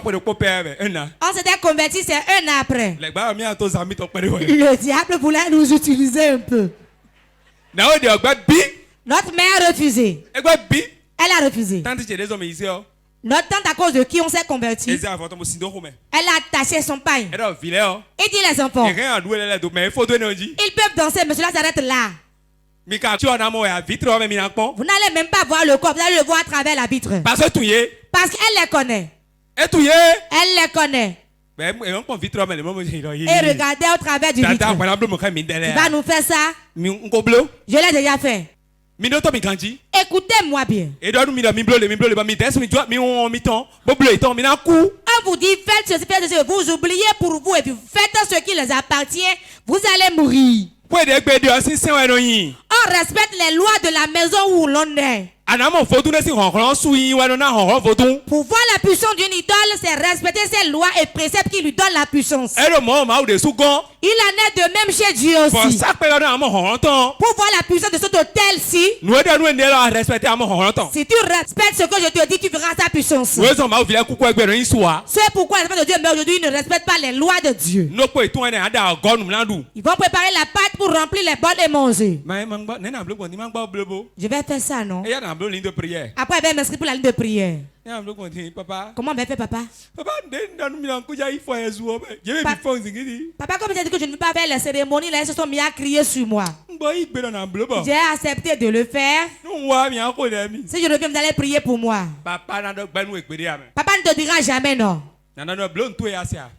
s'était converti, c'est un an après. Le diable voulait nous utiliser un peu. Notre mère a refusé. Elle a refusé. Notre tante, à cause de qui on s'est converti, elle a attaché son pain. Et dit les enfants, ils peuvent danser, mais cela s'arrête là. Vous n'allez même pas voir le corps, vous allez le voir à travers la vitre. Parce qu'elle les connaît. Elle les connaît. Et regardez au travers du vitre. Il va nous faire ça. Je l'ai déjà fait. Écoutez-moi bien. On vous dit faites ceci, faites ceci. Vous oubliez pour vous et puis faites ce qui les appartient. Vous allez mourir. On respecte les lois de la maison où l'on est. Pour voir la puissance d'une idole, c'est respecter ses lois et préceptes qui lui donnent la puissance. Il en est de même chez Dieu aussi. Pour voir la puissance de cet hôtel-ci, si tu respectes ce que je te dis, tu verras sa puissance. C'est pourquoi les enfants de Dieu, mais aujourd'hui, ils ne respectent pas les lois de Dieu. Ils vont préparer la pâte pour remplir les bonnes et manger. Je vais faire ça, non? Après, elle va m'inscrire pour la ligne de prière. Comment on va faire, papa? Papa, comme j'ai dit que je ne veux pas faire les cérémonies, là, ils se sont mis à crier sur moi. J'ai accepté de le faire. Si je reviens, vous allez prier pour moi. Papa ne te dira jamais non.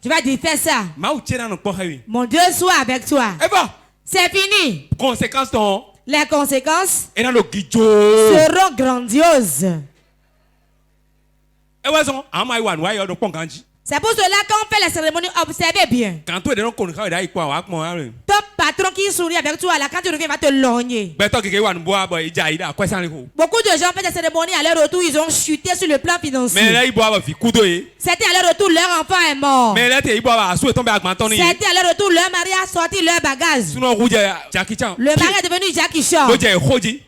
Tu vas dire, fais ça. Mon Dieu soit avec toi. C'est fini. Les conséquences seront grandioses. C'est pour cela qu'on fait la cérémonie, observez bien. Top patron qui sourit avec toi, là, quand tu reviens, il va te logner. Beaucoup de gens font des cérémonies à leur retour, ils ont chuté sur le plan financier. C'était à leur retour, leur enfant est mort. C'était à leur retour, leur mari a sorti leur bagage. Le mari est devenu Jackie Chan. Elle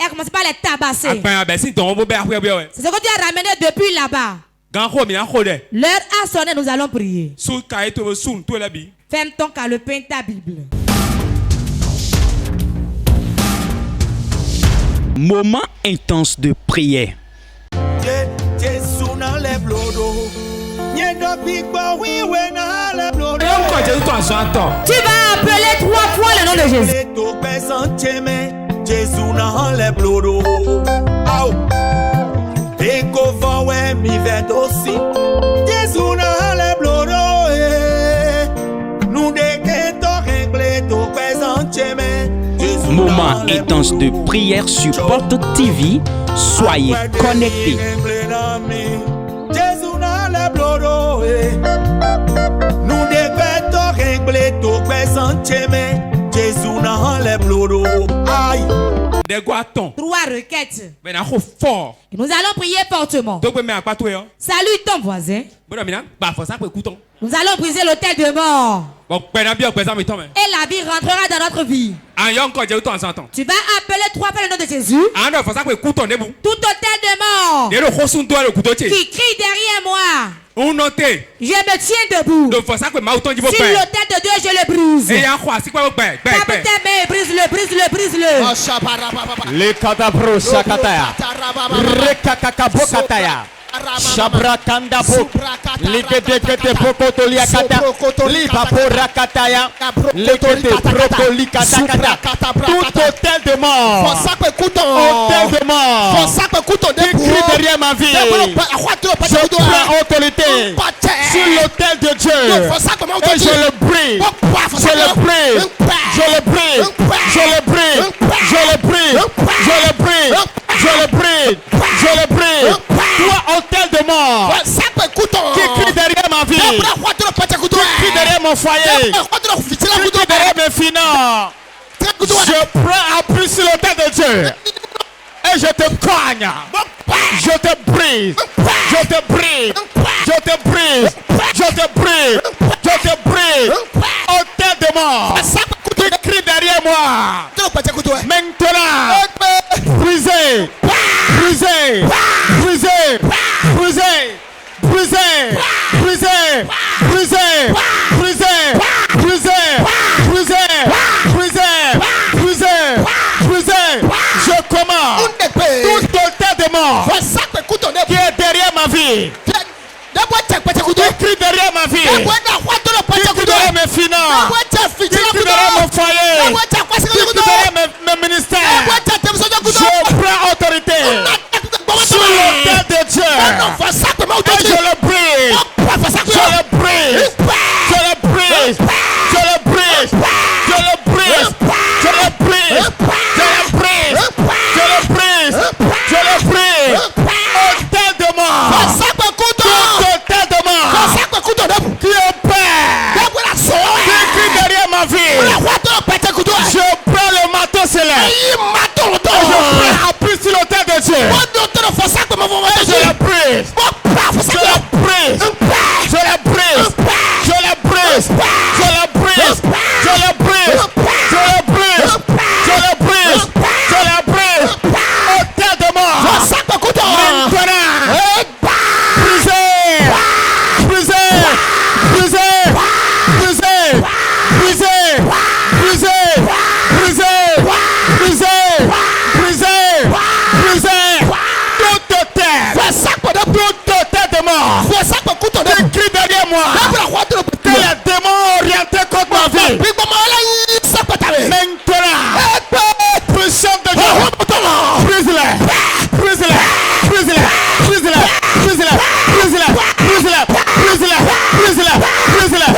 commence par les tabasser. C'est ce que tu as ramené depuis là-bas. L'heure a sonné, nous allons prier. Ferme ton calepin, ta Bible. Moment intense de prière. Tu vas appeler 3 fois le nom de Jésus. Moment intense de prière sur Porte TV. Soyez connectés. Trois requêtes. Nous allons prier fortement. Salue ton voisin. Nous allons briser l'autel de mort. Et la vie rentrera dans notre vie. Tu vas appeler 3 fois le nom de Jésus. Tout autel de mort qui crie derrière moi. Je me tiens debout. Si l'autel de Dieu, je le brise. Tape tes mains, brise-le, brise-le, brise-le. Le cadabro sakataya. Rekakakabo kataya. Shabra kandabo. Ligedekete pokotolia kata. Libapora kataya. Legede brokoli katakata. Tout hôtel de mort. Hôtel de mort. Qui crie derrière ma vie. Je prends autorité sur l'hôtel de Dieu. Et je le brise. Je le brise. Je le brise. Je le brise. Je le brise. Je le brise. Je le brise. Je le brise. Toi, hôtel de mort, qui crie derrière ma vie, qui crie derrière mon foyer, qui crie derrière mes finances, je prends appui sur l'autel de Dieu et je te cogne, je te brise, je te brise, je te brise, je te brise, je te brise, hôtel de mort, qui crie derrière moi, maintenant, brisé, brisé, brisé, brisé, brisé, brisé, brisé, brisé, brisé, brisé, brisé, brisé, brisé. Je commande tout hôtel de mort qui est derrière ma vie, qui crie derrière ma vie, qui crie derrière mes finances, qui crie derrière mon foyer, qui crie derrière mes ministères. Je prends autorité sur l'autel de Dieu et je le brise, je le brise, je le brise, je le brise, je le brise, je le brise, je le brise, je le brise, je le brise. Hôtel de mort, tout hôtel de mort qui opère, qui crie derrière ma vie. Je prends le marteau céleste et je prends appui sur l'autel de Dieu. Je le brise, je le brise, je le brise, je le brise, je le brise, je le brise, je le brise, je le brise, je le brise. Hôtel de mort, maintenant, brisé, brisé, brisé, brisé, brisé, brisé, brisé, brisé, brisé, brisé. Tout hôtel de mort qui crie derrière moi, que les démons orientés contre ma vie, maintenant, puissance de Dieu, brise-les, brise-les, brise-les, brise-les, brise-les, brise-les, brise-les, brise-les, brise-les, brise-les.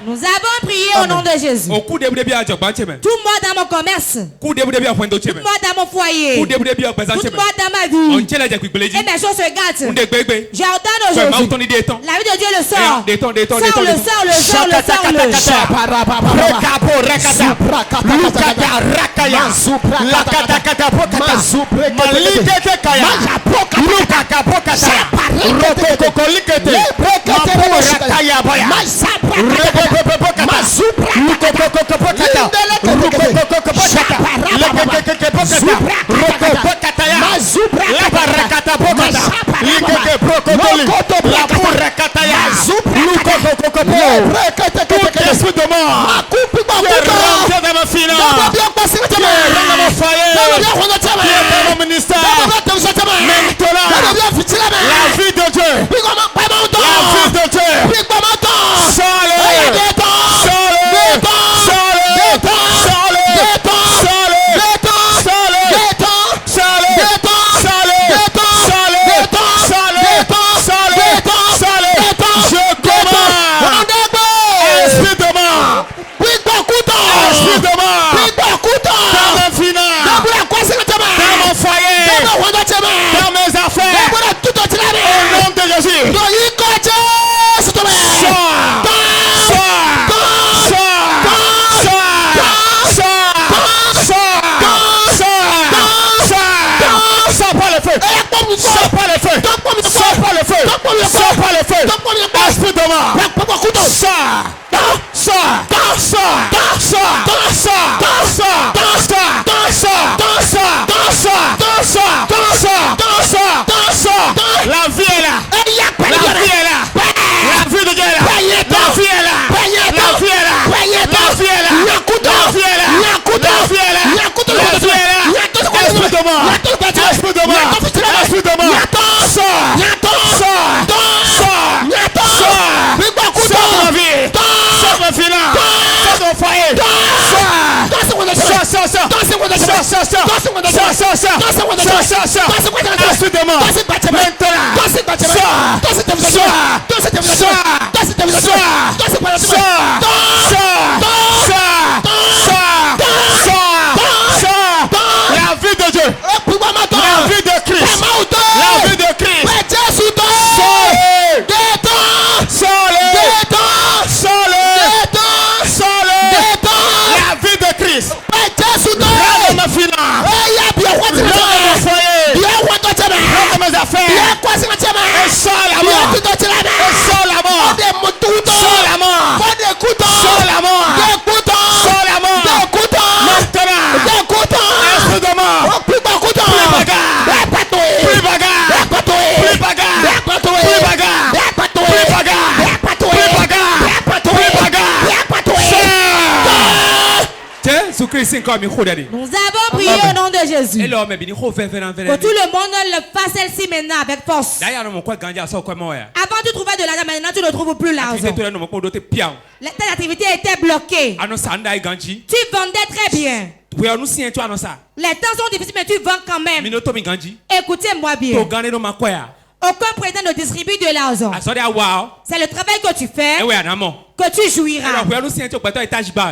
Nous avons prié au nom de Jésus. Tout mort dans mon commerce. Tout mort dans mon foyer. Tout mort dans ma vie. Et mes choses se gâtent. J'ordonne aujourd'hui. La vie de Dieu le sort. La vie est là. La vie est là. La vie de Dieu est là. La vie est là. La vie est là. La vie est là. La vie est là. La vie est là. La vie est là. Esprit de mort. Esprit de mort. Esprit de mort. Sors. Sors ma vie. Sors ma finance. Sors mon foyer. Esprit de mort. La vie de Dieu. La vie de Christ. La vie de Christ. La vie de Christ. Rends ma finance. Rends mon foyer. Rends mes affaires. Et sors la mort. Et sors la mort. Sors la mort. Sors la mort. Sors la mort. Maintenant. Esprit de mort. Plus bagarre. Plus bagarre. Plus bagarre. Plus bagarre. Plus bagarre. Plus bagarre. Plus bagarre. Nous avons prié au nom de Jésus. Que tout le monde le fasse celle-ci maintenant avec force. Avant tu trouvais de l'argent, maintenant tu ne trouves plus l'argent. Ta activité était bloquée. Tu vendais très bien. Les temps sont difficiles, mais tu vends quand même. Écoutez-moi bien. Aucun président ne distribue de l'argent. C'est le travail que tu fais que tu jouiras.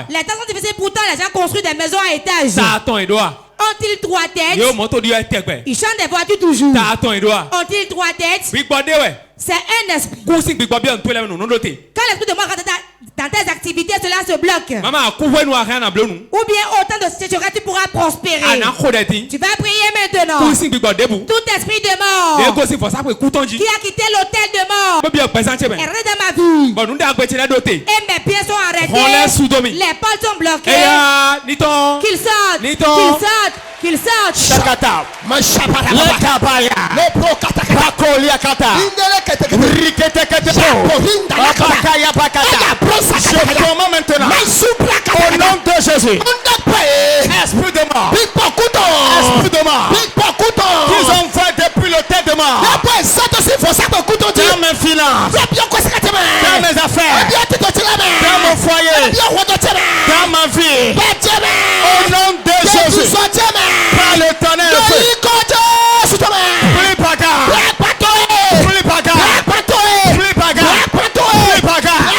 Les temps sont difficiles, pourtant les gens construisent des maisons à étage. Ont-ils 3 têtes? Ils chantent des voitures toujours. Ont-ils 3 têtes? C'est un esprit. Quand l'esprit de moi rentre dans tes activités, cela se bloque. Ou bien autant de situations tu pourras prospérer. Tu vas prier maintenant. Tout esprit de mort qui a quitté l'hôtel de mort est rentré dans ma vie. Et mes pieds sont arrêtés. Les portes sont bloquées. Qu'ils sortent. Qu'ils sortent. Je commande maintenant au nom de Jésus. Esprit de mort. Esprit de mort. Qu'ils envoient depuis le tête de mort. Dans mes finances. Dans mes affaires. Dans mon foyer. Dans ma vie. Au nom de Jésus. Par l'éternel feu. Plus bagarre. Plus bagarre. Plus bagarre. Plus bagarre.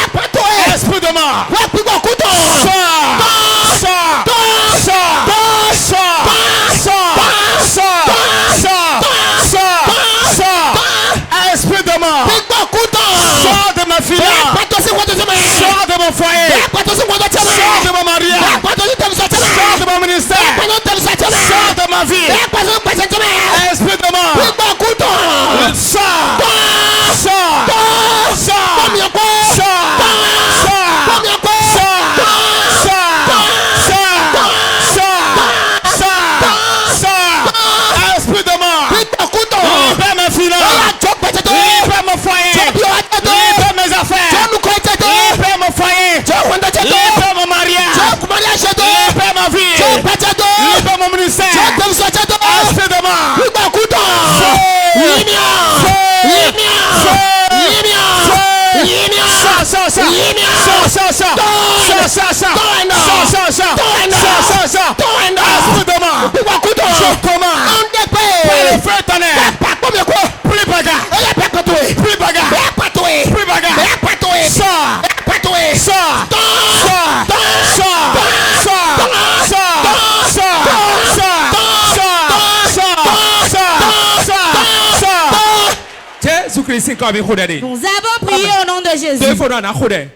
Nous avons prié au nom de Jésus.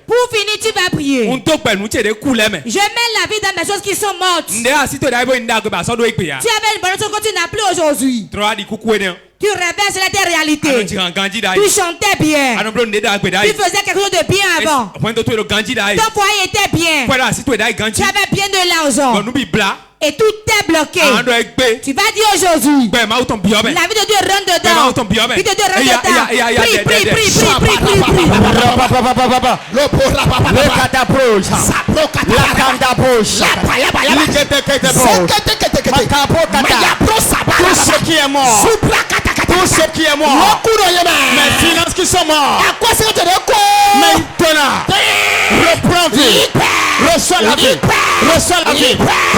Pour finir, tu vas prier. Je mets la vie dans des choses qui sont mortes. Tu avais une bonne chose que tu n'as plus aujourd'hui. Tu rêvais sur tes réalités. Tu chantais bien. Tu faisais quelque chose de bien avant. Ton foyer était bien. Tu avais bien de l'argent. Et tout est bloqué. Tu vas dire aujourd'hui, la vie de Dieu rentre dedans. La vie de Dieu rentre dedans. Tout ce qui est mort. Tout ce qui est mort. Mes finances qui sont mortes. Maintenant, reprends vie. Reçois la vie. Reçois la vie.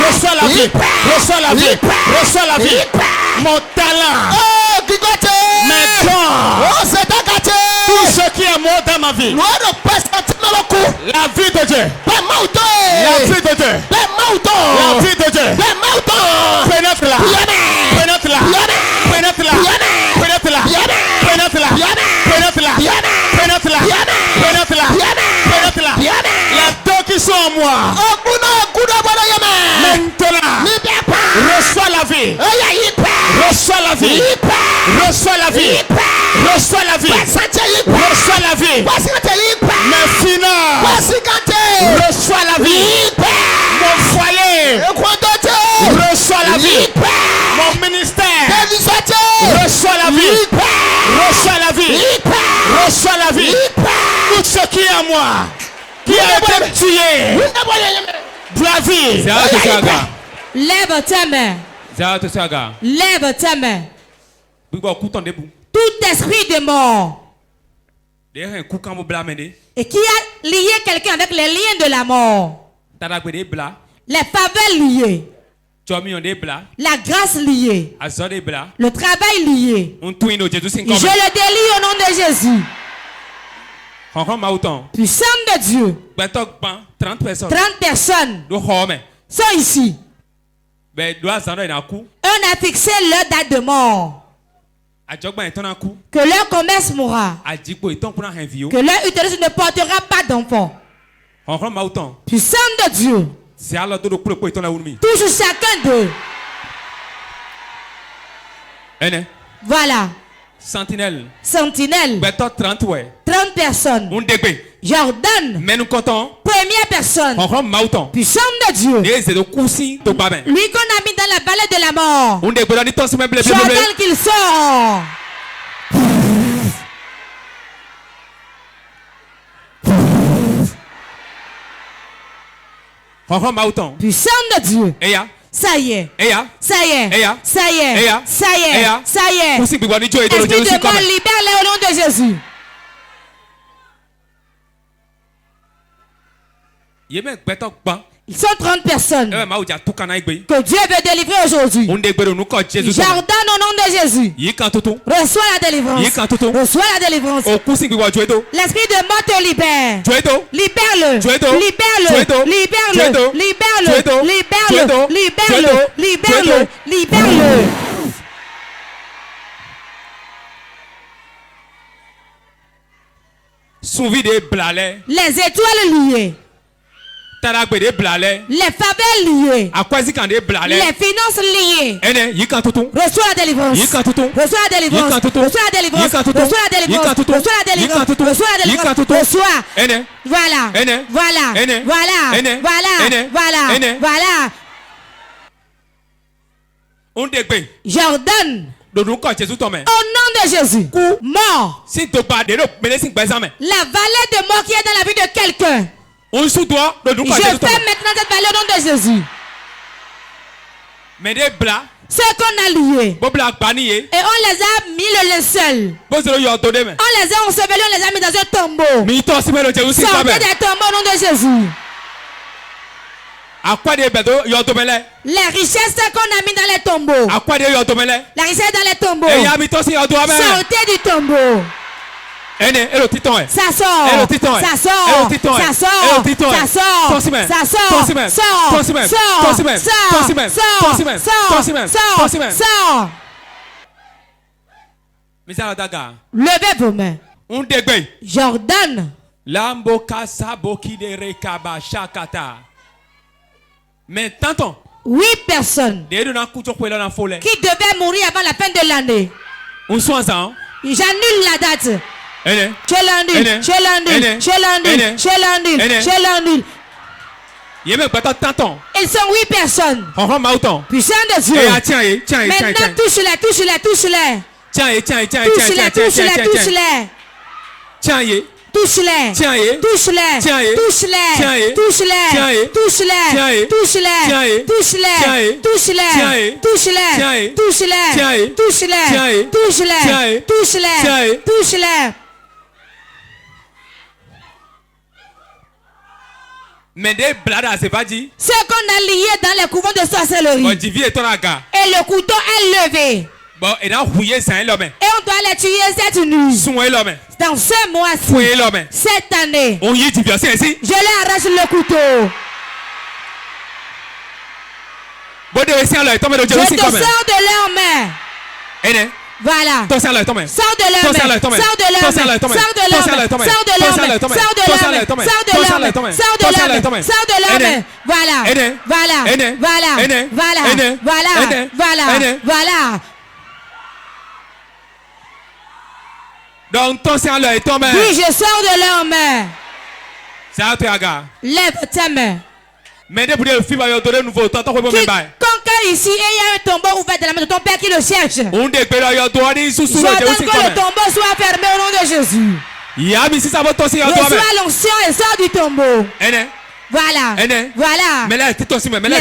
Reçois la vie. Reçois la vie. Reçois la vie. Mon talent. Mes dons. Tout ce qui est mort dans ma vie. La vie de Dieu. La vie de Dieu. La vie de Dieu. Pénètre-la. Pénètre-la. Pénètre-la. Pénètre-la. Pénètre-la. Pénètre-la. Pénètre-la. Pénètre-la. Pénètre-la. Les dons qui sont en moi. Maintenant, reçois la vie. Reçois la vie. Reçois la vie. Reçois la vie. Reçois la vie. Mes finances. Reçois la vie. Mon foyer. Reçois la vie. Mon ministère. Reçois la vie. Reçois la vie. Reçois la vie. Tout ce qui est à moi, qui a été tué, de la vie. Lève ta main. Lève ta main. Tout esprit de mort et qui a lié quelqu'un avec les liens de la mort, les faveurs liées, la grâce liée, le travail lié, je le délie au nom de Jésus. Puissant de Dieu, 30 personnes sont ici. On a fixé leur date de mort. Que leur commerce mourra. Que leur utérus ne portera pas d'enfant. Puissant de Dieu, touche chacun d'eux. Voilà. Sentinelle. 30 personnes. Jordan. Première personne. Puissant de Dieu. Lui qu'on a mis dans la vallée de la mort. Jordan qu'il sort. Puissant de Dieu. Ça y est. Ça y est. Ça y est. Ça y est. Ça y est. Esprit de mort, libère-les au nom de Jésus. Ils sont 30 personnes que Dieu veut délivrer aujourd'hui. Jordan au nom de Jésus. Reçois la délivrance. Reçois la délivrance. L'esprit de mort te libère. Libère-le. Libère-le. Libère-le. Libère-le. Libère-le. Libère-le. Libère-le. Libère-le. Les étoiles liées. Les faveurs liées. Les finances liées. Reçois la délivrance. Reçois la délivrance. Reçois la délivrance. Reçois la délivrance. Reçois la délivrance. Reçois la délivrance. Reçois. Voilà. Voilà. Voilà. Voilà. Voilà. Jordan. Au nom de Jésus. Mort. La vallée de mort qui est dans la vie de quelqu'un. Je fais maintenant cette vallée au nom de Jésus. Ceux qu'on a liés. Et on les a mis le linceul. On les a ensevelis, on les a mis dans un tombeau. Sortez des tombeaux au nom de Jésus. Les richesses qu'on a mis dans les tombeaux. La richesse dans les tombeaux. Sortez du tombeau. Ça sort. Ça sort. Ça sort. Ça sort. Ça sort. Levez vos mains. Jordan. Mais tantôt, 8 personnes qui devaient mourir avant la fin de l'année. J'annule la date. Ils sont 8 personnes. Puissant de Dieu. Maintenant, touche-les. Touche-les. Ce qu'on a lié dans les couvents de sorcellerie. Et le couteau est levé. Et on doit les tuer cette nuit. Dans ce mois-ci, cette année, je leur arrache le couteau. Je te sors de leurs mains. Voilà. Sors de leurs mains. Sors de leurs mains. Sors de leurs mains. Sors de leurs mains. Sors de leurs mains. Sors de leurs mains. Sors de leurs mains. Sors de leurs mains. Sors de leurs mains. Voilà. Voilà. Donc ton sang leur est tombé. Oui, je sors de leurs mains. Lève ta main. Quand ici, il y a un tombeau ouvert de la main de ton père qui le cherche. J'ordonne que le tombeau soit fermé au nom de Jésus. Reçois l'onction et sors du tombeau. Voilà. Les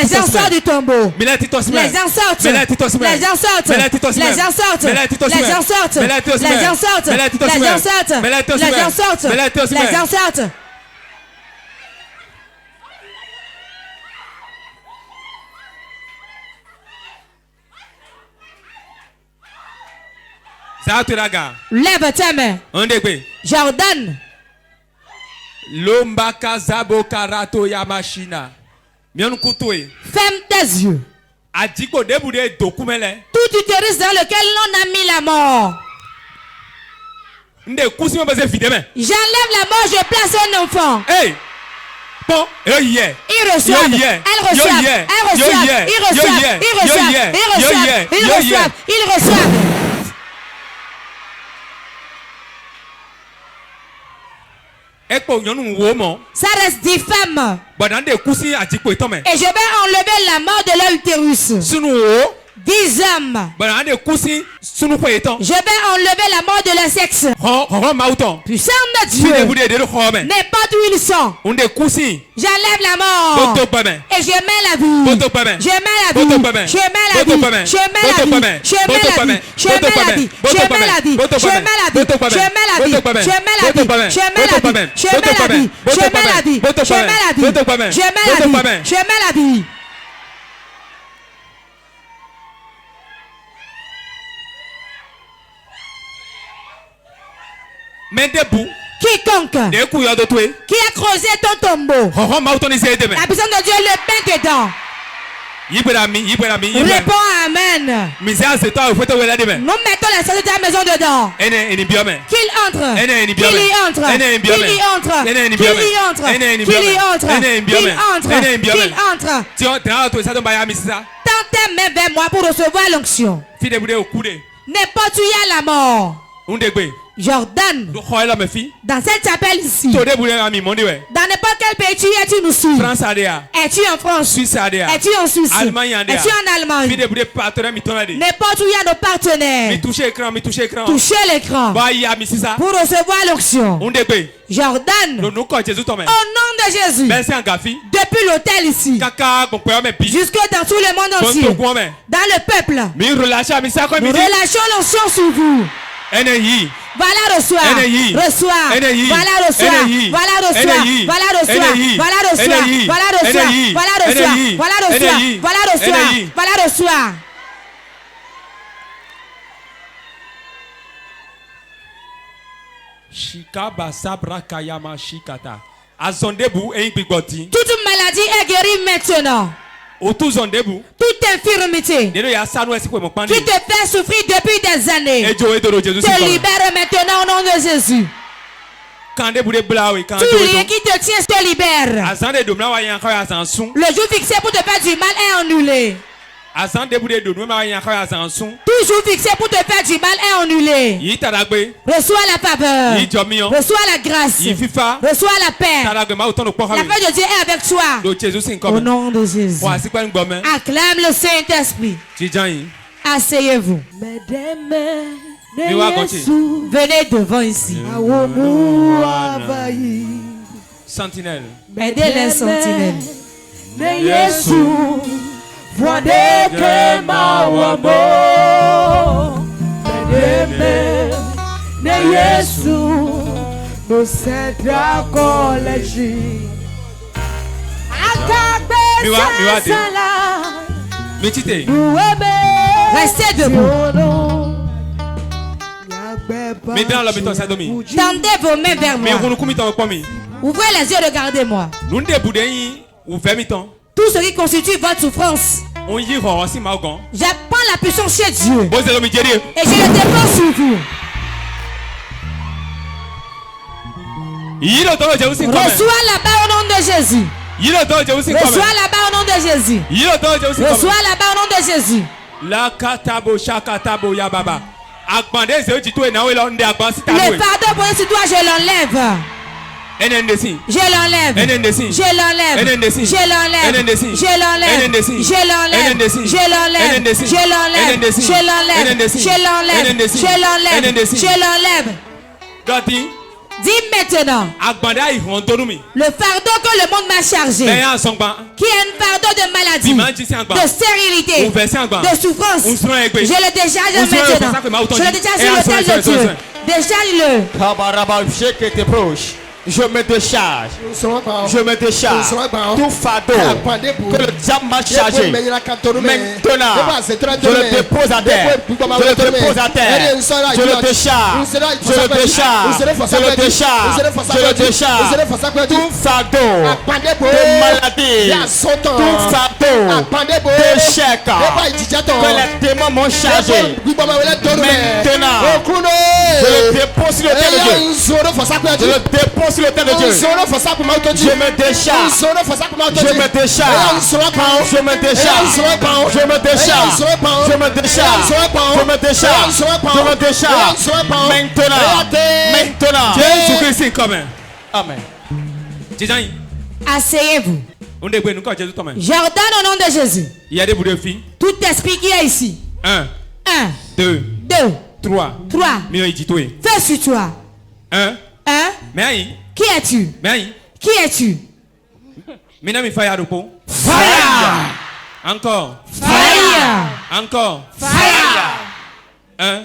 gens sortent du tombeau. Les gens sortent. Les gens sortent. Les gens sortent. Les gens sortent. Les gens sortent. Les gens sortent. Les gens sortent. Les gens sortent. Lève ta main. Jordan. Ferme tes yeux. Tout utérus dans lequel l'on a mis la mort. J'enlève la mort, je place un enfant. Il reçoit. Il reçoit. Ça reste 10 femmes. Et je vais enlever la mort de leur utérus. 10 hommes. Je vais enlever la mort de leur sexe. Puissant de Dieu. N'importe où ils sont. J'enlève la mort. Et je mets la vie. Je mets la vie. Je mets la vie. Je mets la vie. Je mets la vie. Je mets la vie. Je mets la vie. Je mets la vie. Je mets la vie. Je mets la vie. Je mets la vie. Je mets la vie. Je mets la vie. Je mets la vie. Je mets la vie. Je mets la vie. Quiconque qui a creusé ton tombeau, la puissance de Dieu le met dedans. Réponds Amen. Nous mettons la société à la maison dedans. Qu'il entre. Qu'il y entre. Qu'il y entre. Qu'il y entre. Qu'il y entre. Qu'il entre. Tends tes mains vers moi pour recevoir l'onction. N'importe où il y a la mort. Jordan, dans cette chapelle ici, dans n'importe quel pays tu es, tu nous suis. Es-tu en France? Es-tu en Suisse? Es-tu en Allemagne? N'importe où il y a nos partenaires. Touchez l'écran pour recevoir l'onction. Jordan, au nom de Jésus. Depuis l'autel ici. Jusque dans tout le monde entier. Dans le peuple. Nous relâchons l'onction sur vous. Voilà, reçois. Reçois. Voilà, reçois. Voilà, reçois. Voilà, reçois. Voilà, reçois. Voilà, reçois. Voilà, reçois. Voilà, reçois. Voilà, reçois. Voilà, reçois. Toute maladie est guérie maintenant. Toute infirmité qui te fait souffrir depuis des années te libère maintenant au nom de Jésus. Tout lien qui te tient te libère. Le jour fixé pour te faire du mal est annulé. Toujours fixé pour te faire du mal est annulé. Reçois la faveur. Reçois la grâce. Reçois la paix. La paix de Dieu est avec toi. Au nom de Jésus. Acclame le Saint-Esprit. Asseyez-vous. Venez devant ici. Sentinelle. Aidez les sentinelles. Restez debout. Tendez vos mains vers moi. Ouvrez les yeux, regardez-moi. Tout ce qui constitue votre souffrance, j'apprends la puissance chez Dieu et je le dépose sur vous. Reçois là-bas au nom de Jésus. Reçois là-bas au nom de Jésus. Reçois là-bas au nom de Jésus. Le fardeau posé sur toi, je l'enlève. Je l'enlève. Je l'enlève. Je l'enlève. Je l'enlève. Je l'enlève. Je l'enlève. Je l'enlève. Je l'enlève. Je l'enlève. Je l'enlève. Je l'enlève. Dis maintenant. Le fardeau que le monde m'a chargé, qui est un fardeau de maladie, de stérilité, de souffrance, je le décharge maintenant. Je le décharge sur l'autel de Dieu. Décharge-le. Je me décharge. Je me décharge. Tout fardeau que le diable m'a chargé. Maintenant, je le dépose à terre. Je le dépose à terre. Je le décharge. Je le décharge. Je le décharge. Je le décharge. Tout fardeau de maladie. Tout fardeau d'échec que les démons m'ont chargé. Maintenant, je le dépose sur le terre de Dieu. Je le dépose sur le terre de Dieu. Je me décharge. Je me décharge. Je me décharge. Je me décharge. Je me décharge. Je me décharge. Je me décharge. Maintenant. Jésus-Christ est commun. Amen. Asseyez-vous. J'ordonne au nom de Jésus. Tout esprit qui est ici. 1, 2, 3. Fais sur toi. 1. Qui es-tu? Qui es-tu? Fire. Encore. Fire. Encore. Fire. 1,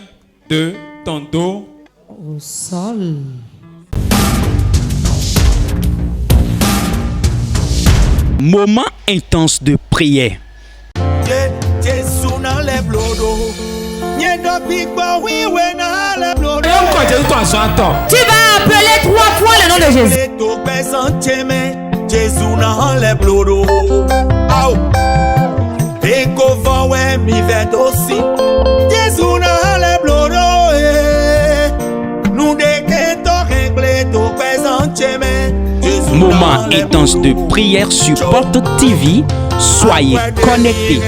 2, ton dos. Au sol. Moment intense de prière. Tu vas appeler 3 fois le nom de Jésus. Moment intense de prière sur Porte TV. Soyez connectés.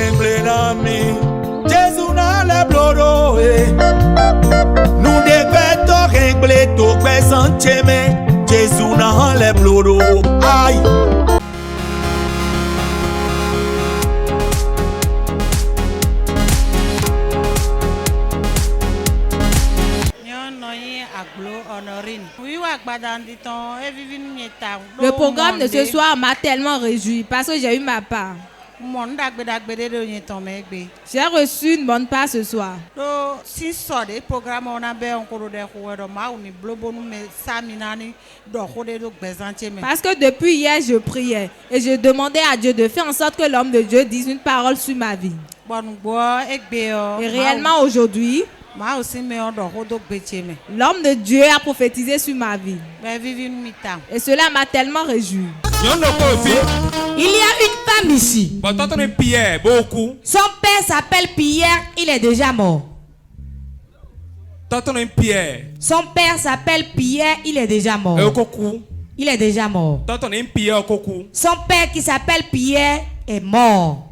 Nous devons régler tout présent, mais Jésus n'a les blodo. Aïe. Le programme de ce soir m'a tellement réjoui parce que j'ai eu ma part. J'ai reçu une bonne part ce soir. Parce que depuis hier, je priais et je demandais à Dieu de faire en sorte que l'homme de Dieu dise une parole sur ma vie. Et réellement aujourd'hui, l'homme de Dieu a prophétisé sur ma vie. Et cela m'a tellement réjoui. Il y a une femme ici. Son père s'appelle Pierre, il est déjà mort. Son père s'appelle Pierre, il est déjà mort. Il est déjà mort. Son père qui s'appelle Pierre est mort.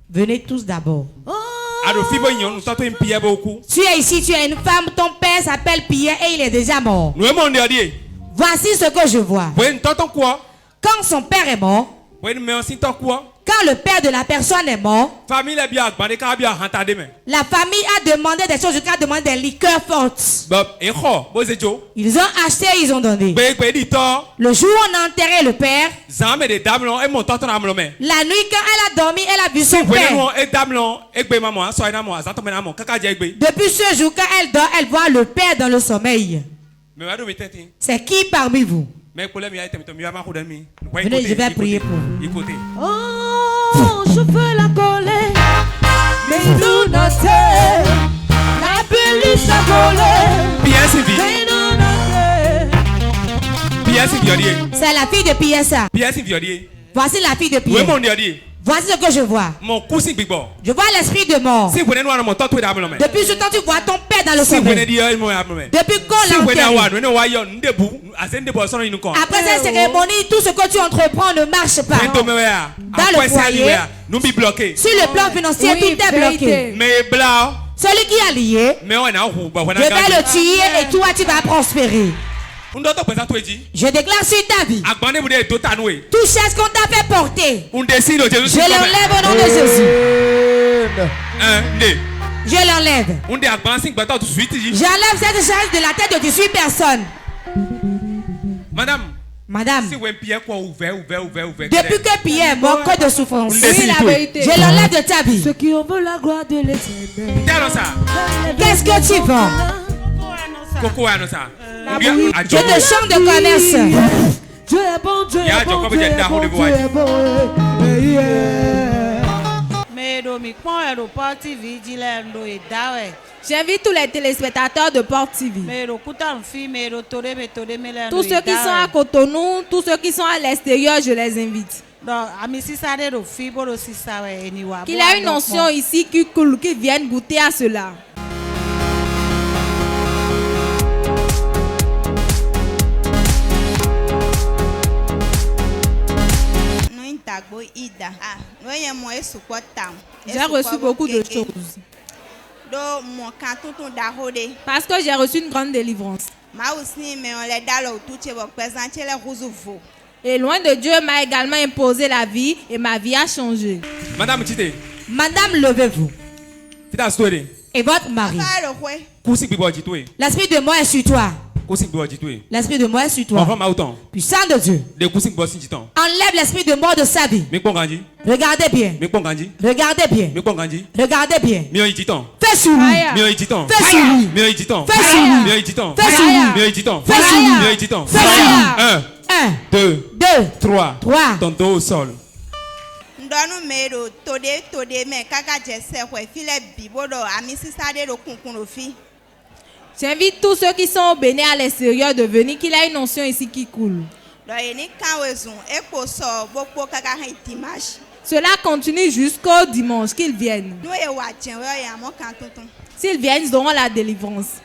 Venez tous d'abord. Tu es ici, tu es une femme, ton père s'appelle Pierre et il est déjà mort. Voici ce que je vois. Quand son père est mort, quand le père de la personne est mort, la famille a demandé des choses, a demandé des liqueurs fortes. Ils ont acheté, ils ont donné. Le jour où on a enterré le père, la nuit quand elle a dormi, elle a vu son père. Depuis ce jour, quand elle dort, elle voit le père dans le sommeil. C'est qui parmi vous? Venez, je vais prier pour vous. Oh, je veux la coller, mais nous noter, la police a volé. C'est la fille de Pierre ça. Voici la fille de Pierre. Voici ce que je vois. Je vois l'esprit de mort. Depuis ce temps, tu vois ton père dans le sommeil. Depuis qu'on l'a enterré. Après cette cérémonie, tout ce que tu entreprends ne marche pas. Dans le foyer, sur le plan financier, tout est bloqué. Celui qui a lié, je vais le tuer et toi, tu vas prospérer. Je déclare sur ta vie. Tout ce qu'on t'a fait porter, je l'enlève au nom de Jésus. Je l'enlève. J'enlève cette charge de la tête de 18 personnes. Madame, depuis que Pierre est mort, que de souffrance. Oui, la vérité. Je l'enlève de ta vie. Ceux qui en veulent la gloire de l'Éternel. Qu'est-ce que tu vends? Je te chante de commerce. Dieu est bon, Dieu est bon, Dieu est bon, Dieu est bon. J'invite tous les téléspectateurs de Port TV. Tous ceux qui sont à Cotonou, tous ceux qui sont à l'extérieur, je les invite. Qu'il y a une onction ici qui coule, qui viennent goûter à cela. J'ai reçu beaucoup de choses. Parce que j'ai reçu une grande délivrance. Et loin de Dieu m'a également imposé la vie et ma vie a changé. Madame, levez-vous. Et votre mari. L'esprit de moi est sur toi. L'esprit de moi est sur toi. Puissant de Dieu. Enlève l'esprit de mort de sa vie. Regardez bien. Regardez bien. Regardez bien. Fais sur lui. Fais sur lui. Fais sur lui. Fais sur lui. Fais sur lui. 1, 2, 3. Ton dos au sol. J'invite tous ceux qui sont au Bénin à l'extérieur de venir, qu'il y a une onction ici qui coule. Cela continue jusqu'au dimanche qu'ils viennent. S'ils viennent, ils auront la délivrance.